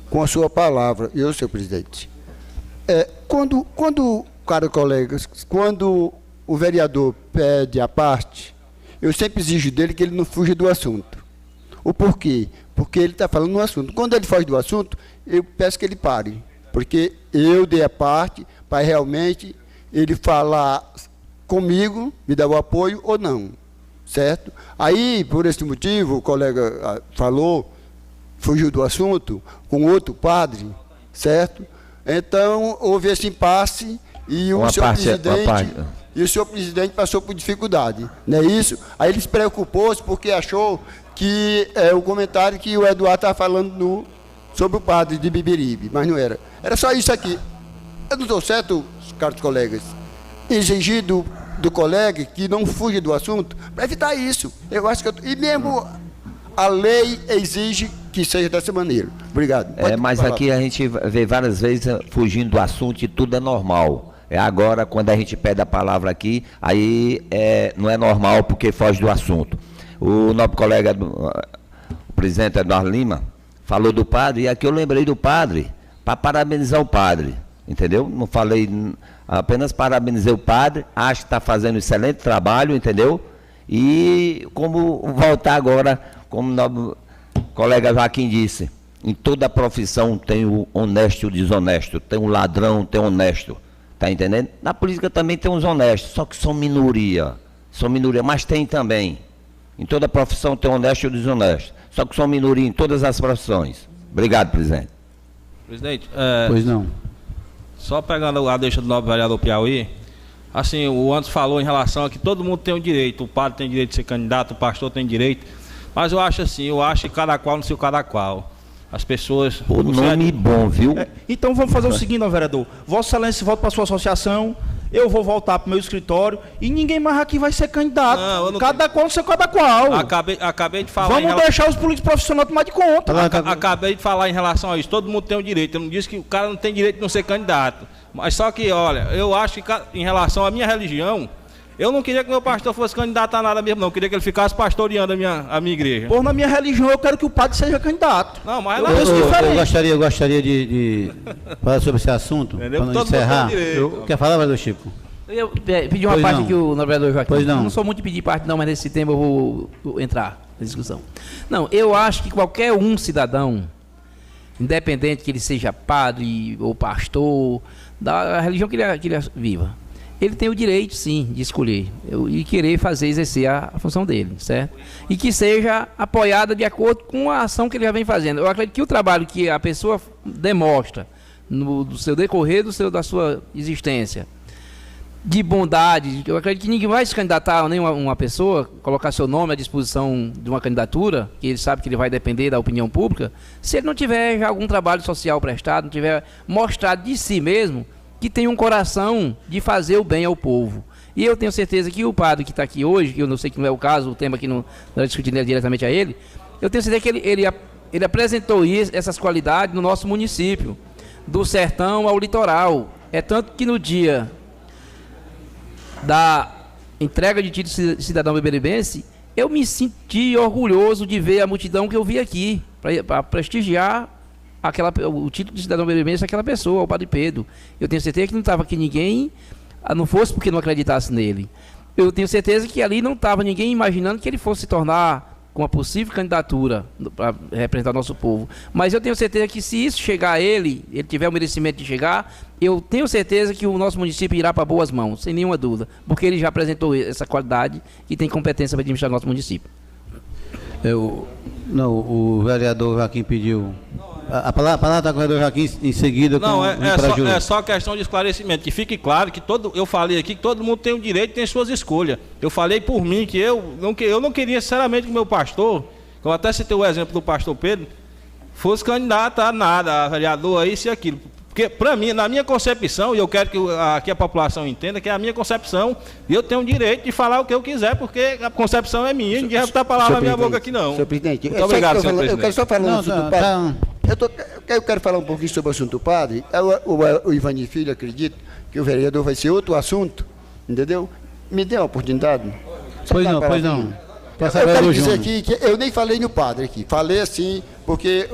S6: com a sua palavra. Senhor presidente, quando o vereador pede a parte, eu sempre exijo dele que ele não fuja do assunto. O porquê? Porque ele está falando no assunto. Quando ele foge do assunto, eu peço que ele pare, porque eu dei a parte para realmente ele falar comigo, me dar o apoio ou não, certo? Aí, por esse motivo, o colega falou, fugiu do assunto, com outro padre, certo? Então, houve esse impasse e o senhor presidente passou por dificuldade, não é isso? Aí ele se preocupou porque achou que o comentário que o Eduardo estava falando sobre o padre de Beberibe, mas não era. Era só isso aqui. Eu não estou certo, caros colegas, exigir do colega que não fuja do assunto para evitar isso. Eu acho que e mesmo a lei exige que seja dessa maneira. Obrigado.
S9: Mas falar. Aqui a gente vê várias vezes fugindo do assunto e tudo é normal. Agora, quando a gente pede a palavra aqui, aí não é normal porque foge do assunto. O nosso colega, o presidente Eduardo Lima, falou do padre, e aqui eu lembrei do padre, para parabenizar o padre, entendeu? Não falei, apenas parabenizei o padre, acho que está fazendo um excelente trabalho, entendeu? E como voltar agora, como o nosso colega Joaquim disse, em toda profissão tem o honesto e o desonesto, tem o ladrão, tem o honesto. Está entendendo? Na política também tem uns honestos, só que são minoria, mas tem também. Em toda profissão tem honesto e desonesto, só que são minoria em todas as profissões. Obrigado, presidente.
S8: Presidente,
S1: pois não.
S8: Só pegando a deixa do nobre vereador Piauí, assim, o Anderson falou em relação a que todo mundo tem o direito, o padre tem direito de ser candidato, o pastor tem direito, mas eu acho assim, que cada qual no seu cada qual. As pessoas...
S9: O nome bom, viu?
S3: Então vamos fazer o seguinte, ó, vereador. Vossa Excelência volta para a sua associação, eu vou voltar para o meu escritório e ninguém mais aqui vai ser candidato. Cada qual no seu cada qual.
S8: Acabei de falar...
S3: Vamos deixar os políticos profissionais tomar de conta.
S8: Acabei de falar em relação a isso. Todo mundo tem o direito. Eu não disse que o cara não tem direito de não ser candidato. Mas só que, olha, eu acho que em relação à minha religião, eu não queria que meu pastor fosse candidato a nada mesmo, não. Eu queria que ele ficasse pastoreando a minha igreja.
S3: Por na minha religião, eu quero que o padre seja candidato.
S8: Não, mas
S1: eu gostaria de falar sobre esse assunto, para não encerrar. Quer falar, vereador Chico?
S11: Eu pedi uma parte que o vereador Joaquim.
S1: Pois não.
S11: Eu não sou muito de pedir parte, não, mas nesse tema eu vou entrar na discussão. Não, eu acho que qualquer cidadão, independente que ele seja padre ou pastor, da religião que ele viva, ele tem o direito, sim, de escolher e querer exercer a função dele, certo? E que seja apoiada de acordo com a ação que ele já vem fazendo. Eu acredito que o trabalho que a pessoa demonstra do seu decorrer da sua existência, de bondade, eu acredito que ninguém vai se candidatar a nenhuma pessoa, colocar seu nome à disposição de uma candidatura, que ele sabe que ele vai depender da opinião pública, se ele não tiver já algum trabalho social prestado, não tiver mostrado de si mesmo, que tem um coração de fazer o bem ao povo. E eu tenho certeza que o padre que está aqui hoje, que eu não sei que não é o caso, o tema que não era discutido diretamente a ele, eu tenho certeza que ele apresentou essas qualidades no nosso município, do sertão ao litoral. É tanto que no dia da entrega de título de cidadão beberibense, eu me senti orgulhoso de ver a multidão que eu vi aqui, para prestigiar o título de cidadão beberibense daquela pessoa, o padre Pedro. Eu tenho certeza que não estava aqui ninguém, não fosse porque não acreditasse nele. Eu tenho certeza que ali não estava ninguém imaginando que ele fosse se tornar com uma possível candidatura para representar o nosso povo. Mas eu tenho certeza que se isso chegar a ele tiver o merecimento de chegar, eu tenho certeza que o nosso município irá para boas mãos, sem nenhuma dúvida, porque ele já apresentou essa qualidade e tem competência para administrar o nosso município.
S1: O vereador Joaquim pediu... A palavra está com o vereador Joaquim em seguida.
S8: Não, é só questão de esclarecimento, que fique claro que eu falei aqui que todo mundo tem o direito, tem suas escolhas. Eu falei por mim que eu não queria, sinceramente, que o meu pastor, eu até citei o exemplo do pastor Pedro, fosse candidato a nada, a vereador, a isso e aquilo. Porque, para mim, na minha concepção, e eu quero que aqui a população entenda que é a minha concepção, e eu tenho o direito de falar o que eu quiser, porque a concepção é minha, ninguém vai botar a palavra na minha boca aqui, não.
S6: Senhor presidente,
S8: muito obrigado, senhor presidente.
S6: Eu quero só falar um assunto do padre. Eu quero falar um pouquinho sobre o assunto do padre. O Ivani Filho, acredito que o vereador vai ser outro assunto, entendeu? Me dê uma oportunidade.
S1: Pois não.
S6: Eu quero dizer aqui que eu nem falei no padre aqui, falei assim, porque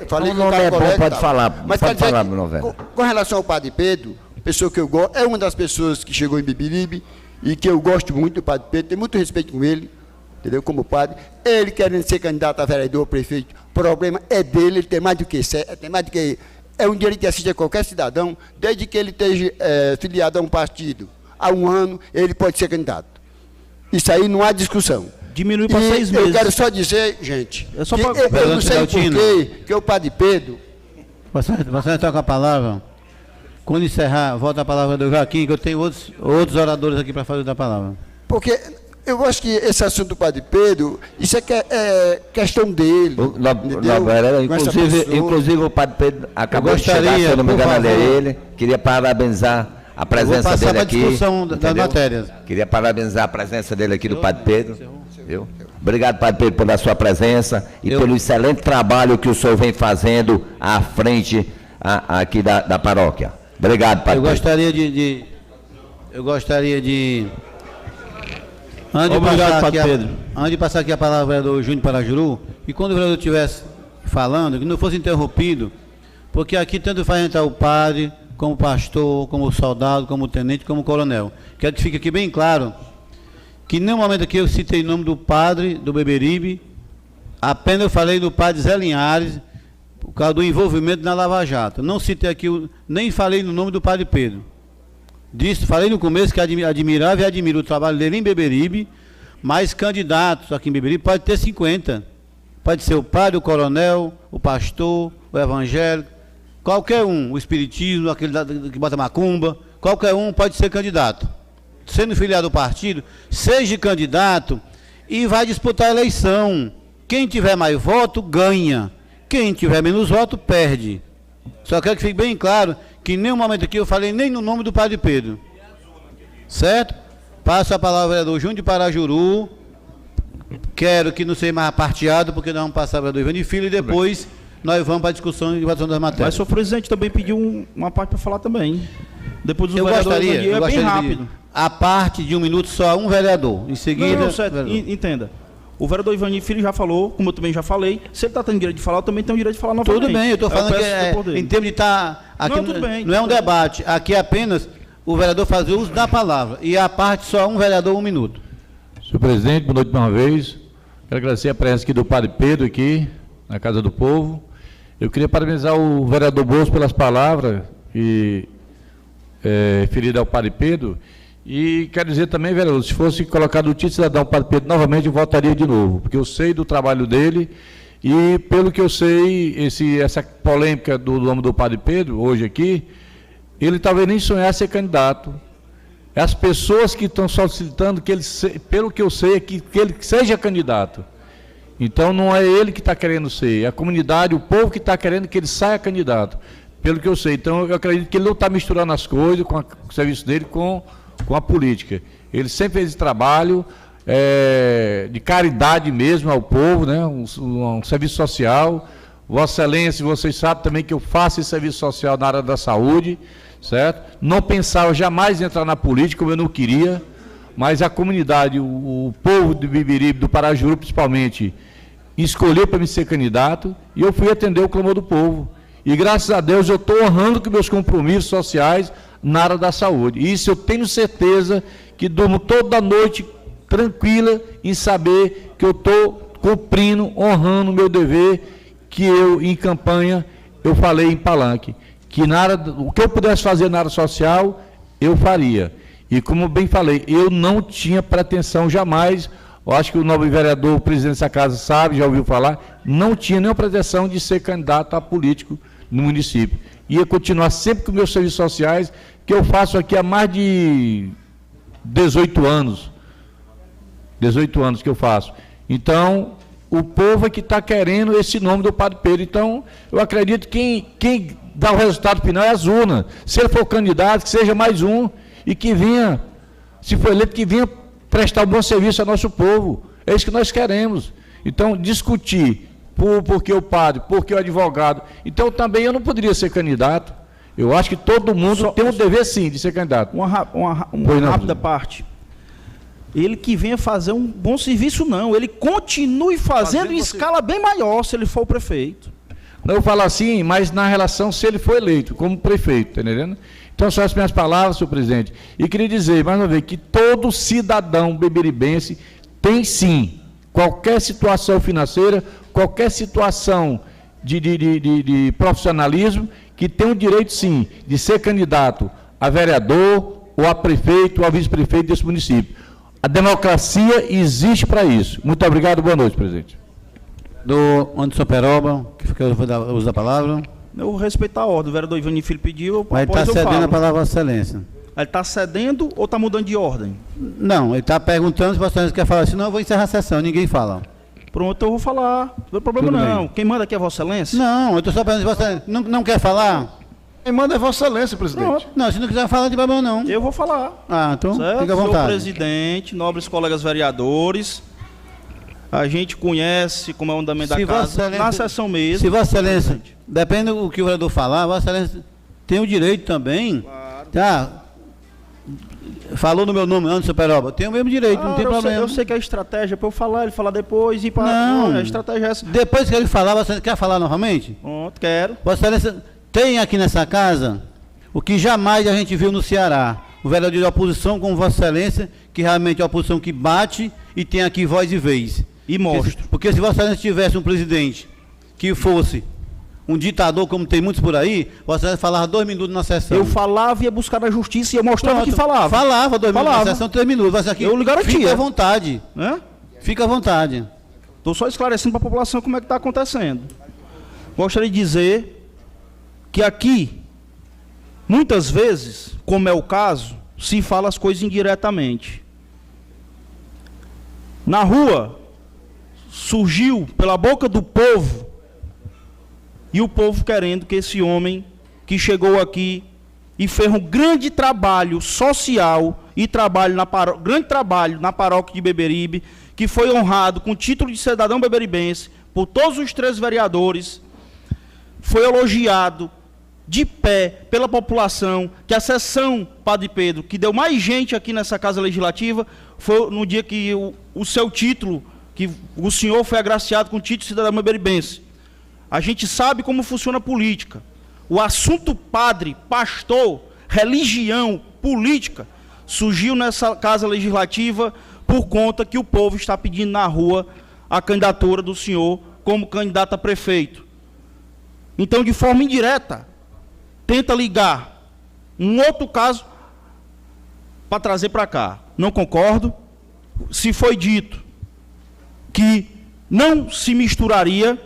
S6: falei com o cara colega.
S9: Pode falar,
S6: mas
S9: pode falar,
S6: dizer,
S9: meu velho.
S6: com relação ao padre Pedro, pessoa que eu gosto, é uma das pessoas que chegou em Beberibe e que eu gosto muito do padre Pedro, tenho muito respeito com ele, entendeu? Como padre, ele querendo ser candidato a vereador ou prefeito, o problema é dele, ele tem mais do que é um direito que assiste a qualquer cidadão, desde que ele esteja filiado a um partido. Há um ano, ele pode ser candidato. Isso aí não há discussão.
S3: Diminui para 6 meses.
S6: Eu quero só dizer, gente,
S3: eu
S6: não sei por que o padre Pedro...
S1: Você está com a palavra. Quando encerrar, volta a palavra do Joaquim, que eu tenho outros oradores aqui para fazer da palavra.
S6: Porque eu acho que esse assunto do padre Pedro, isso é questão dele.
S9: Inclusive o padre Pedro acabou de chegar, se eu não me engano, ele. Queria parabenizar a presença dele aqui.
S1: Discussão das matérias.
S9: Queria parabenizar a presença dele aqui do padre Pedro. Viu? Obrigado, padre Pedro, pela sua presença e pelo excelente trabalho que o senhor vem fazendo à frente aqui da paróquia. Obrigado, padre Pedro.
S1: Eu gostaria de antes de passar aqui a palavra ao vereador Júnior Parajuru, e quando o vereador estivesse falando, que não fosse interrompido, porque aqui tanto faz entrar o padre, como o pastor, como o soldado, como o tenente, como o coronel. Quero que fique aqui bem claro que em nenhum momento aqui eu citei o nome do padre do Beberibe, apenas eu falei do padre Zé Linhares, por causa do envolvimento na Lava Jato. Não citei aqui, nem falei no nome do padre Pedro. Falei no começo que admirava e admiro o trabalho dele em Beberibe, mas candidatos aqui em Beberibe pode ter 50. Pode ser o padre, o coronel, o pastor, o evangélico, qualquer um, o espiritismo, aquele que bota macumba, qualquer um pode ser candidato. Sendo filiado ao partido, seja candidato e vai disputar a eleição. Quem tiver mais voto, ganha. Quem tiver menos voto, perde. Só quero que fique bem claro que em nenhum momento aqui eu falei nem no nome do padre Pedro. Certo? Passo a palavra ao vereador Júnior de Parajuru. Quero que não seja mais parteado, porque nós vamos passar ao vereador Ivani Filho e depois nós vamos para a discussão e votação das matérias.
S3: Mas o senhor presidente também pediu uma parte para falar também. Depois dos
S1: vereadores,
S3: é bem rápido.
S1: A parte de 1 minuto só um vereador. Em seguida...
S3: Não, certo. Entenda. O vereador Ivani Filho já falou, como eu também já falei. Se ele está tendo direito de falar, eu também tenho direito de falar novamente.
S1: Tudo bem, eu estou falando que em termos de estar... Aqui não é um debate. Aqui é apenas o vereador fazer uso da palavra. E a parte só um vereador, 1 minuto.
S5: Senhor presidente, boa noite mais uma vez. Quero agradecer a presença aqui do padre Pedro, aqui, na Casa do Povo. Eu queria parabenizar o vereador Bolso pelas palavras referidas ao padre Pedro. E quero dizer também, vereador, se fosse colocado o título de cidadão padre Pedro novamente, eu votaria de novo, porque eu sei do trabalho dele e, pelo que eu sei, essa polêmica do nome do padre Pedro, hoje aqui, ele talvez nem sonhasse ser candidato. As pessoas que estão solicitando, que ele, pelo que eu sei, é que ele seja candidato. Então, não é ele que está querendo ser, é a comunidade, o povo que está querendo que ele saia candidato, pelo que eu sei. Então, eu acredito que ele não está misturando as coisas, com o serviço dele, com a política. Ele sempre fez esse trabalho de caridade mesmo ao povo, né? Um serviço social. Vossa Excelência, vocês sabem também que eu faço esse serviço social na área da saúde, certo? Não pensava jamais em entrar na política, como eu não queria, mas a comunidade, o povo de Beberibe, do Parajuru principalmente, escolheu para me ser candidato e eu fui atender o clamor do povo. E graças a Deus eu estou honrando com meus compromissos sociais na área da saúde. E isso eu tenho certeza que durmo toda noite tranquila em saber que eu estou cumprindo, honrando o meu dever, que eu, em campanha, eu falei em palanque, que o que eu pudesse fazer na área social, eu faria. E como bem falei, eu não tinha pretensão jamais, eu acho que o nobre vereador, o presidente dessa casa sabe, já ouviu falar, não tinha nenhuma pretensão de ser candidato a político no município. Ia continuar sempre com meus serviços sociais, que eu faço aqui há mais de 18 anos. 18 anos que eu faço. Então, o povo é que está querendo esse nome do Padre Pedro. Então, eu acredito que quem dá o resultado final é as urnas. Se ele for candidato, que seja mais um, e que venha, se for eleito, que venha prestar um bom serviço ao nosso povo. É isso que nós queremos. Então, discutir porque o padre, porque o advogado. Então, também eu não poderia ser candidato. Eu acho que todo mundo tem o dever, sim, de ser candidato.
S3: Uma rápida parte. Ele que venha fazer um bom serviço, não. Ele continue fazendo em escala bem maior, se ele for o prefeito.
S5: Não, eu falo assim, mas na relação se ele for eleito como prefeito, está entendendo? Então, são as minhas palavras, senhor presidente. E queria dizer, mais uma vez, que todo cidadão beberibense tem, sim, qualquer situação financeira, qualquer situação de profissionalismo, que tem o direito, sim, de ser candidato a vereador, ou a prefeito, ou a vice-prefeito desse município. A democracia existe para isso. Muito obrigado, boa noite, presidente.
S1: Do Anderson Peroba, que usa a palavra.
S3: Eu vou respeitar a ordem. O vereador Ivani Filho pediu,
S1: mas ele está cedendo a palavra à Vossa Excelência.
S3: Ele está cedendo ou está mudando de ordem?
S1: Não, ele está perguntando se Vossa Excelência quer falar. Senão eu vou encerrar a sessão, ninguém fala.
S3: Pronto, eu vou falar. Não tem problema não. Quem manda aqui é Vossa Excelência?
S1: Não, eu estou só perguntando se Vossa Excelência não quer falar.
S7: Quem manda é Vossa Excelência, presidente.
S1: Não, se não quiser falar, não tem problema não.
S3: Eu vou falar.
S1: Ah, então
S3: certo?
S1: Fica à vontade.
S3: Senhor presidente, nobres colegas vereadores, a gente conhece como é o andamento da casa, na sessão mesmo.
S1: Se Vossa Excelência, depende do que o vereador falar, Vossa Excelência tem o direito também, claro. Tá? Falou no meu nome, Anderson Peroba, tem o mesmo direito, não tem problema.
S3: Eu sei que a estratégia é para eu falar, ele falar depois e para...
S1: Não,
S3: a estratégia é essa.
S1: Depois que ele falar, você quer falar novamente?
S3: Pronto, quero.
S1: Vossa Excelência tem aqui nessa casa o que jamais a gente viu no Ceará. O vereador de oposição com Vossa Excelência, que realmente é a oposição que bate e tem aqui voz e vez.
S3: E mostra.
S1: Porque se Vossa Excelência tivesse um presidente que fosse um ditador, como tem muitos por aí, Vossa Excelência falava 2 minutos na sessão.
S3: Eu falava, ia buscar na justiça e ia mostrar que falava.
S1: Falava 2 minutos na sessão, 3 minutos. Mas aqui,
S3: eu lhe garantia.
S1: Fica à vontade. Né? Fica à vontade.
S3: Estou só esclarecendo para a população como é que está acontecendo. Gostaria de dizer que aqui, muitas vezes, como é o caso, se fala as coisas indiretamente. Na rua, surgiu pela boca do povo, e o povo querendo que esse homem que chegou aqui e fez um grande trabalho social e grande trabalho na paróquia de Beberibe, que foi honrado com o título de cidadão beberibense por todos os 3 vereadores, foi elogiado de pé pela população, que a sessão Padre Pedro, que deu mais gente aqui nessa Casa Legislativa, foi no dia que o seu título, que o senhor foi agraciado com o título de cidadão beberibense. A gente sabe como funciona a política. O assunto padre, pastor, religião, política, surgiu nessa Casa Legislativa por conta que o povo está pedindo na rua a candidatura do senhor como candidato a prefeito. Então, de forma indireta, tenta ligar um outro caso para trazer para cá. Não concordo. Se foi dito que não se misturaria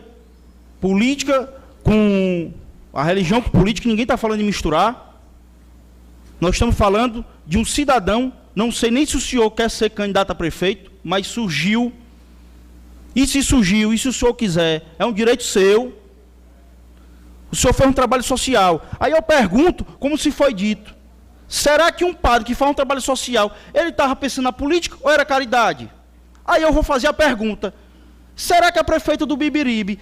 S3: política com a religião, política, ninguém está falando de misturar. Nós estamos falando de um cidadão, não sei nem se o senhor quer ser candidato a prefeito, mas surgiu. E se surgiu, e se o senhor quiser, é um direito seu. O senhor fez um trabalho social. Aí eu pergunto, como se foi dito, Será que um padre que faz um trabalho social, ele estava pensando na política ou era caridade? Aí eu vou fazer a pergunta, será que a prefeita do Bibiribe,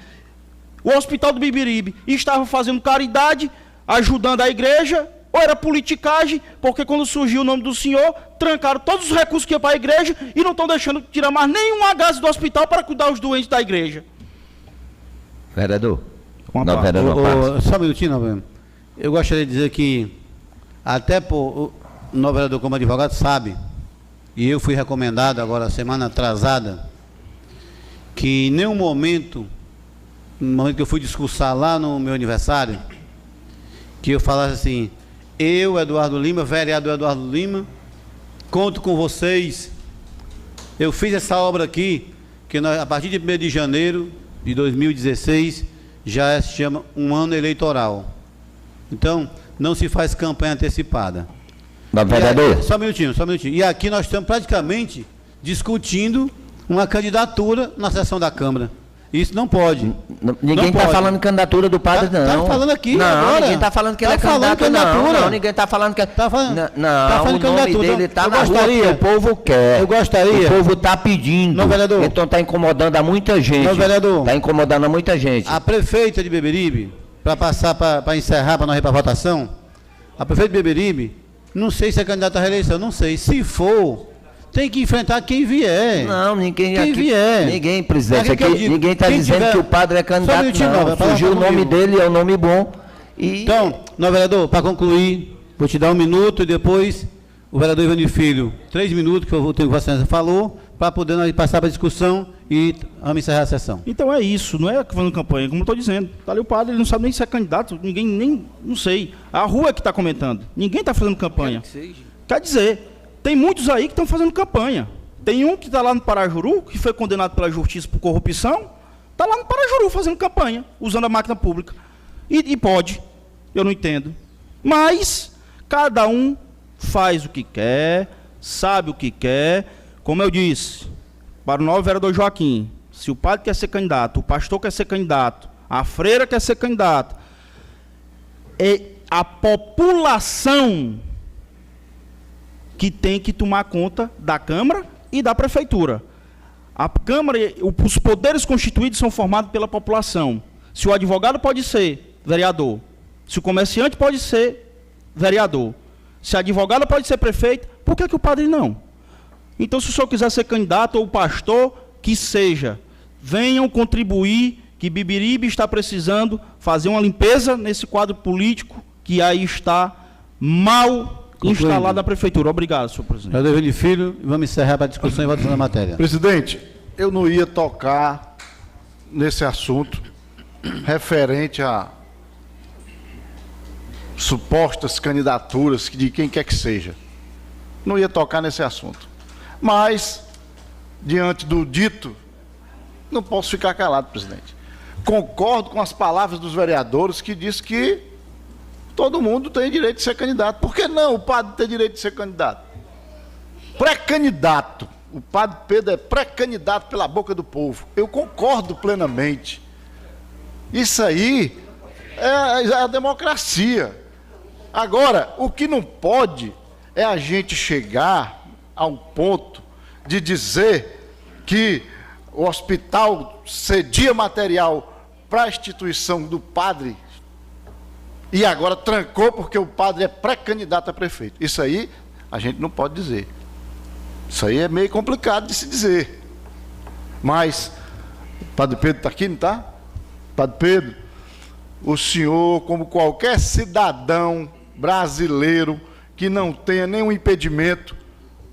S3: o hospital do Bibiribe, estava fazendo caridade, ajudando a igreja, ou era politicagem, porque quando surgiu o nome do senhor, trancaram todos os recursos que iam para a igreja e não estão deixando tirar mais nenhum agasalho do hospital para cuidar dos doentes da igreja?
S9: Vereador.
S1: Só um minutinho, Novo. Eu gostaria de dizer que, até o novo vereador como advogado sabe, e eu fui recomendado agora, semana atrasada, que em nenhum momento, no momento que eu fui discursar lá no meu aniversário, que eu falasse assim, eu, Eduardo Lima, vereador Eduardo Lima, conto com vocês, eu fiz essa obra aqui, que nós, a partir de 1º de janeiro de 2016, já se chama um ano eleitoral. Então, não se faz campanha antecipada.
S9: Vereador.
S1: Só um minutinho. E aqui nós estamos praticamente discutindo uma candidatura na sessão da Câmara. Isso não pode.
S9: Ninguém está falando candidatura do padre, não.
S1: Está falando aqui
S9: não,
S1: agora.
S9: Ninguém está falando que ele é candidato, não, ninguém está falando que... Tá falando o nome dele está na rua, que o povo quer.
S1: Eu gostaria.
S9: O povo está pedindo.
S1: Não, vereador.
S9: Então está incomodando a muita gente.
S1: Não, vereador.
S9: Está incomodando a muita gente.
S1: A prefeita de Beberibe, para passar, para encerrar, para nós ir para a votação, a prefeita de Beberibe, não sei se é candidata à reeleição, não sei. Se for... tem que enfrentar quem vier.
S9: Não, ninguém
S1: quem
S9: aqui,
S1: vier.
S9: Ninguém, presidente, aqui, ninguém está dizendo
S1: tiver,
S9: que o padre é candidato, não. Surgiu o nome dele, é um nome bom. E...
S1: Então, não, vereador, para concluir, vou te dar 1 minuto e depois o vereador Ivani Filho, 3 minutos, que eu tenho que a senhora falou, para poder nós passar para a discussão e vamos encerrar a sessão.
S3: Então é isso, não é fazendo campanha, como eu estou dizendo. Está ali o padre, ele não sabe nem se é candidato, ninguém nem, não sei. A rua é que está comentando, ninguém está fazendo campanha. Quer dizer... tem muitos aí que estão fazendo campanha. Tem um que está lá no Parajuru, que foi condenado pela justiça por corrupção, está lá no Parajuru fazendo campanha, usando a máquina pública. E pode, eu não entendo. Mas, cada um faz o que quer, sabe o que quer. Como eu disse, para o novo vereador Joaquim, se o padre quer ser candidato, o pastor quer ser candidato, a freira quer ser candidato, a população que tem que tomar conta da Câmara e da Prefeitura. A Câmara, os poderes constituídos são formados pela população. Se o advogado pode ser vereador, se o comerciante pode ser vereador, se a advogada pode ser prefeito, por que o padre não? Então, se o senhor quiser ser candidato ou pastor, que seja. Venham contribuir, que Bibiribe está precisando fazer uma limpeza nesse quadro político que aí está mal instalado na prefeitura. Obrigado, senhor presidente.
S1: Vereador Ivani Filho, vamos encerrar para a discussão e votação da matéria.
S7: Presidente, eu não ia tocar nesse assunto referente a supostas candidaturas de quem quer que seja. Não ia tocar nesse assunto. Mas, diante do dito, não posso ficar calado, presidente. Concordo com as palavras dos vereadores que diz que todo mundo tem direito de ser candidato. Por que não o padre tem direito de ser candidato? Pré-candidato. O padre Pedro é pré-candidato pela boca do povo. Eu concordo plenamente. Isso aí é a democracia. Agora, o que não pode é a gente chegar a um ponto de dizer que o hospital cedia material para a instituição do padre e agora trancou porque o padre é pré-candidato a prefeito. Isso aí a gente não pode dizer. Isso aí é meio complicado de se dizer. Mas, o padre Pedro está aqui, não está? Padre Pedro, o senhor, como qualquer cidadão brasileiro que não tenha nenhum impedimento,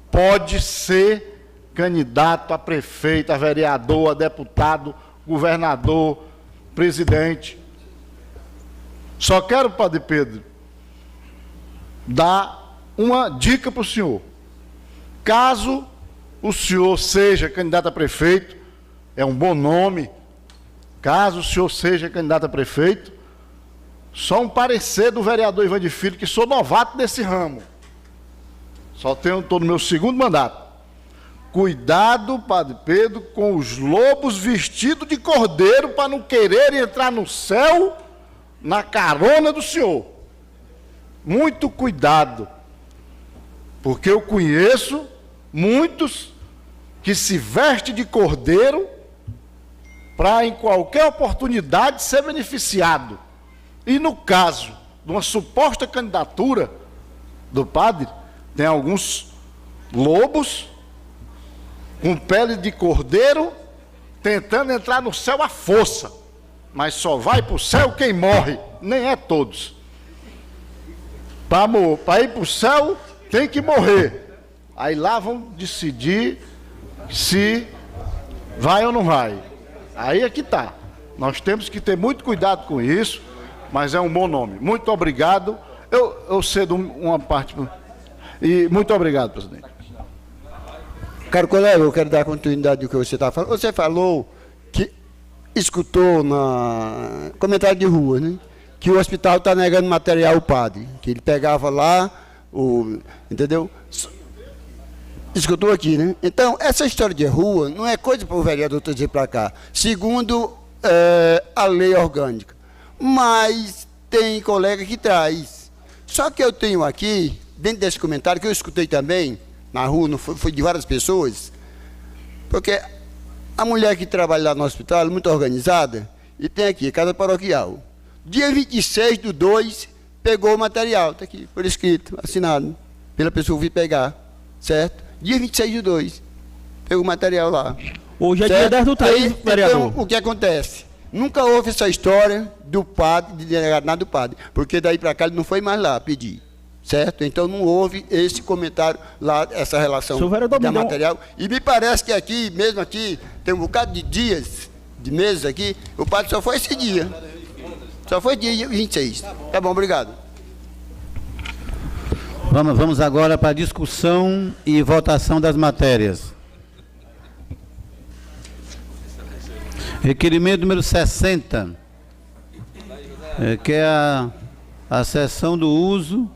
S7: pode ser candidato a prefeito, a vereador, a deputado, governador, presidente. Só quero, padre Pedro, dar uma dica para o senhor. Caso o senhor seja candidato a prefeito, é um bom nome, caso o senhor seja candidato a prefeito, só um parecer do vereador Ivani Filho, que sou novato desse ramo. Estou no meu segundo mandato. Cuidado, padre Pedro, com os lobos vestidos de cordeiro para não quererem entrar no céu na carona do senhor. Muito cuidado. Porque eu conheço muitos que se vestem de cordeiro para, em qualquer oportunidade, ser beneficiado. E no caso de uma suposta candidatura do padre, tem alguns lobos com pele de cordeiro tentando entrar no céu à força, mas só vai para o céu quem morre, nem é todos. Para ir para o céu tem que morrer. Aí lá vão decidir se vai ou não vai. Aí é que está. Nós temos que ter muito cuidado com isso, mas é um bom nome. Muito obrigado. Eu cedo uma parte. E muito obrigado, presidente.
S6: Caro colega, eu quero dar continuidade do que você está falando. Você falou que escutou na comentário de rua, né? Que o hospital está negando material ao padre, que ele pegava lá, entendeu? Escutou aqui, né? Então, essa história de rua não é coisa para o vereador trazer para cá, segundo a lei orgânica. Mas tem colega que traz. Só que eu tenho aqui, dentro desse comentário, que eu escutei também, na rua, não foi de várias pessoas, porque a mulher que trabalha lá no hospital é muito organizada, e tem aqui, casa paroquial. Dia 26/2, pegou o material, está aqui, por escrito, assinado, pela pessoa que vir pegar, certo? Dia 26/2, pegou o material lá.
S3: Hoje é dia 10/3, vereador.
S6: Então, o que acontece? Nunca houve essa história do padre, de negar nada do padre, porque daí para cá ele não foi mais lá pedir, certo? Então não houve esse comentário lá, essa relação da material. E me parece que aqui, mesmo aqui, tem um bocado de dias, de meses aqui, o padre só foi esse dia. Só foi dia 26. Tá bom, obrigado.
S1: Vamos agora para a discussão e votação das matérias. Requerimento número 60, que é a cessão do uso.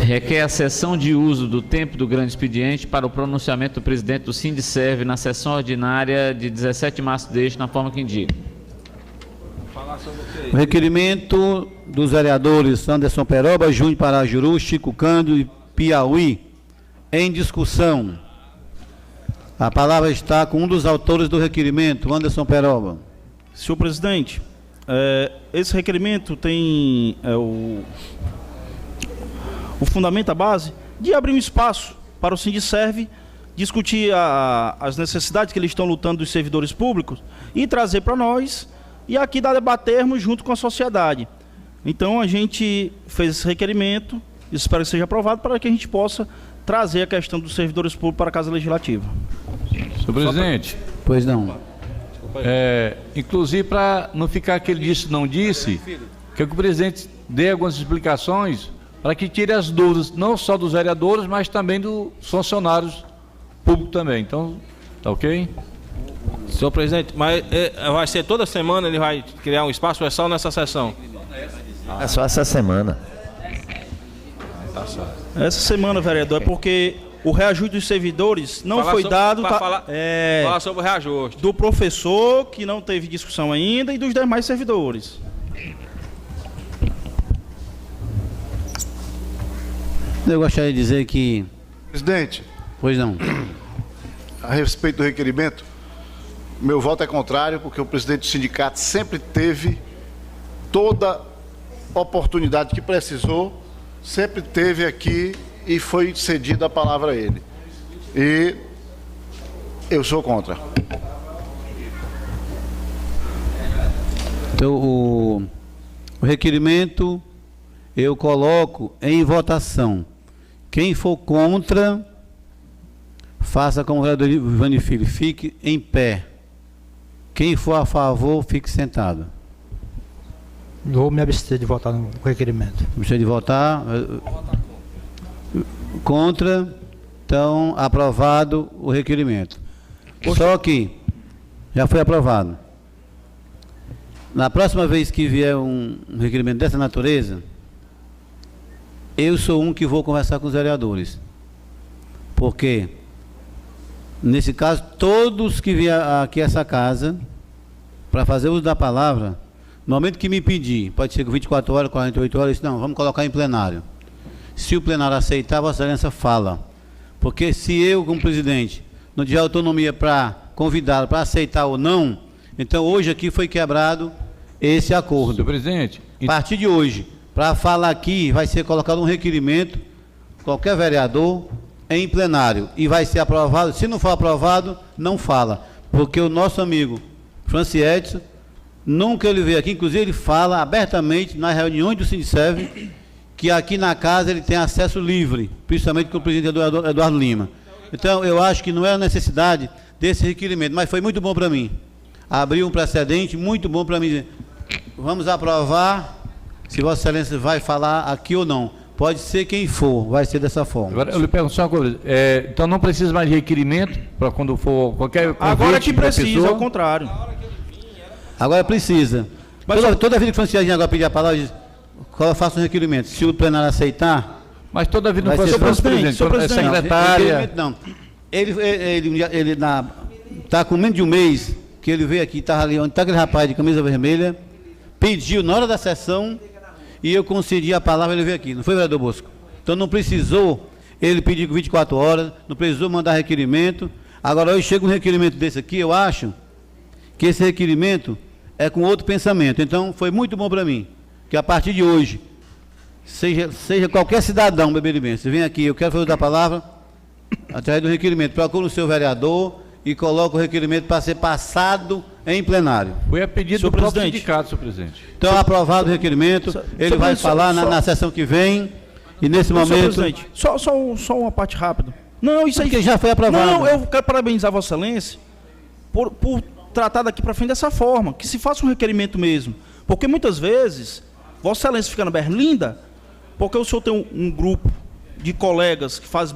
S2: Requer a cessão de uso do tempo do grande expediente para o pronunciamento do presidente do Sindiserv na sessão ordinária de 17 de março deste, na forma que indica.
S1: O requerimento dos vereadores Anderson Peroba, Júnior Parajuru, Chico Cândido e Piauí, em discussão. A palavra está com um dos autores do requerimento, Anderson Peroba.
S3: Senhor presidente, esse requerimento tem o fundamento, a base, de abrir um espaço para o Sindiserv discutir as necessidades que eles estão lutando dos servidores públicos e trazer para nós e aqui debatermos junto com a sociedade. Então a gente fez esse requerimento, espero que seja aprovado para que a gente possa trazer a questão dos servidores públicos para a Casa Legislativa.
S5: Senhor presidente.
S1: Pois não.
S5: Inclusive, para não ficar aquele disse não disse, que o presidente dê algumas explicações para que tire as dúvidas, não só dos vereadores, mas também dos funcionários públicos também. Então, tá ok?
S8: Senhor presidente, mas vai ser toda semana, ele vai criar um espaço, ou é só nessa sessão?
S9: É só essa semana.
S3: Essa semana, vereador, é porque o reajuste dos servidores não foi dado...
S8: Falar sobre o reajuste.
S3: Do professor, que não teve discussão ainda, e dos demais servidores.
S1: Eu gostaria de dizer que...
S7: Presidente.
S1: Pois não.
S7: A respeito do requerimento, meu voto é contrário, porque o presidente do sindicato sempre teve toda oportunidade que precisou, sempre teve aqui e foi cedida a palavra a ele. E eu sou contra.
S1: Então, o requerimento eu coloco em votação. Quem for contra, faça como o vereador Ivani Filho, fique em pé. Quem for a favor, fique sentado.
S4: Vou me abster de votar no requerimento.
S1: Abster de votar. Contra. Então, aprovado o requerimento. Só que já foi aprovado. Na próxima vez que vier um requerimento dessa natureza, eu sou um que vou conversar com os vereadores. Porque, nesse caso, todos que vierem aqui a essa casa para fazer uso da palavra, no momento que me pedir, pode ser com 24 horas, 48 horas, não, vamos colocar em plenário. Se o plenário aceitar, Vossa Excelência fala. Porque se eu, como presidente, não tiver autonomia para convidá-lo, para aceitar ou não, então hoje aqui foi quebrado esse acordo.
S5: Senhor presidente.
S1: A partir de hoje, para falar aqui, vai ser colocado um requerimento, qualquer vereador, em plenário, e vai ser aprovado. Se não for aprovado, não fala. Porque o nosso amigo Francis Edson, nunca ele veio aqui, inclusive ele fala abertamente nas reuniões do Sindiserve, que aqui na casa ele tem acesso livre, principalmente com o presidente Eduardo Lima. Então, eu acho que não é a necessidade desse requerimento, mas foi muito bom para mim. Abriu um precedente muito bom para mim. Vamos aprovar, se Vossa Excelência vai falar aqui ou não. Pode ser quem for, vai ser dessa forma.
S5: Agora, eu lhe pergunto só uma coisa. Então não precisa mais de requerimento para quando for qualquer convite.
S3: Agora que precisa, ao contrário.
S1: Agora precisa. Mas toda vez que o Francisco agora pedir a palavra, diz, faça um requerimento. Se o plenário aceitar...
S5: Mas toda vida não
S1: vai
S5: foi
S1: ser
S5: presidente,
S1: secretária... Não. Ele está com menos de um mês que ele veio aqui, estava ali, onde está aquele rapaz de camisa vermelha, pediu na hora da sessão e eu concedi a palavra, ele veio aqui. Não foi, vereador Bosco? Então não precisou ele pedir com 24 horas, não precisou mandar requerimento. Agora hoje chega um requerimento desse aqui, eu acho que esse requerimento é com outro pensamento. Então foi muito bom para mim, que a partir de hoje, seja qualquer cidadão beberibense, vem aqui, eu quero fazer da palavra, através do requerimento, procura o seu vereador e coloca o requerimento para ser passado em plenário.
S5: Foi a pedido do próprio sindicato, senhor presidente.
S1: Então, aprovado o requerimento, ele vai falar na sessão que vem, e nesse momento...
S3: Só uma parte rápida. Não, isso aí...
S1: Porque já foi aprovado.
S3: Não, eu quero parabenizar Vossa Excelência por tratar daqui para frente dessa forma, que se faça um requerimento mesmo. Porque muitas vezes, Vossa Excelência fica na berlinda, porque o senhor tem um grupo de colegas que faz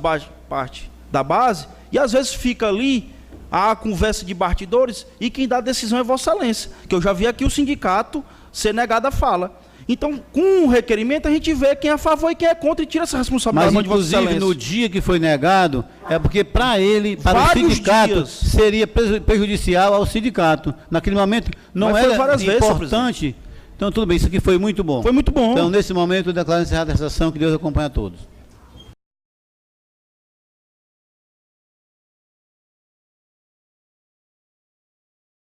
S3: parte da base, e às vezes fica ali a conversa de bastidores, e quem dá a decisão é Vossa Excelência, que eu já vi aqui o sindicato ser negado a fala. Então, com o requerimento, a gente vê quem é a favor e quem é contra e tira essa responsabilidade.
S1: Mas, inclusive, no dia que foi negado, é porque para ele, para o sindicato, seria prejudicial ao sindicato. Naquele momento, não era importante. Então, tudo bem, isso aqui foi muito bom.
S3: Foi muito bom.
S1: Então, nesse momento, eu declaro encerrada essa sessão, que Deus acompanhe a todos.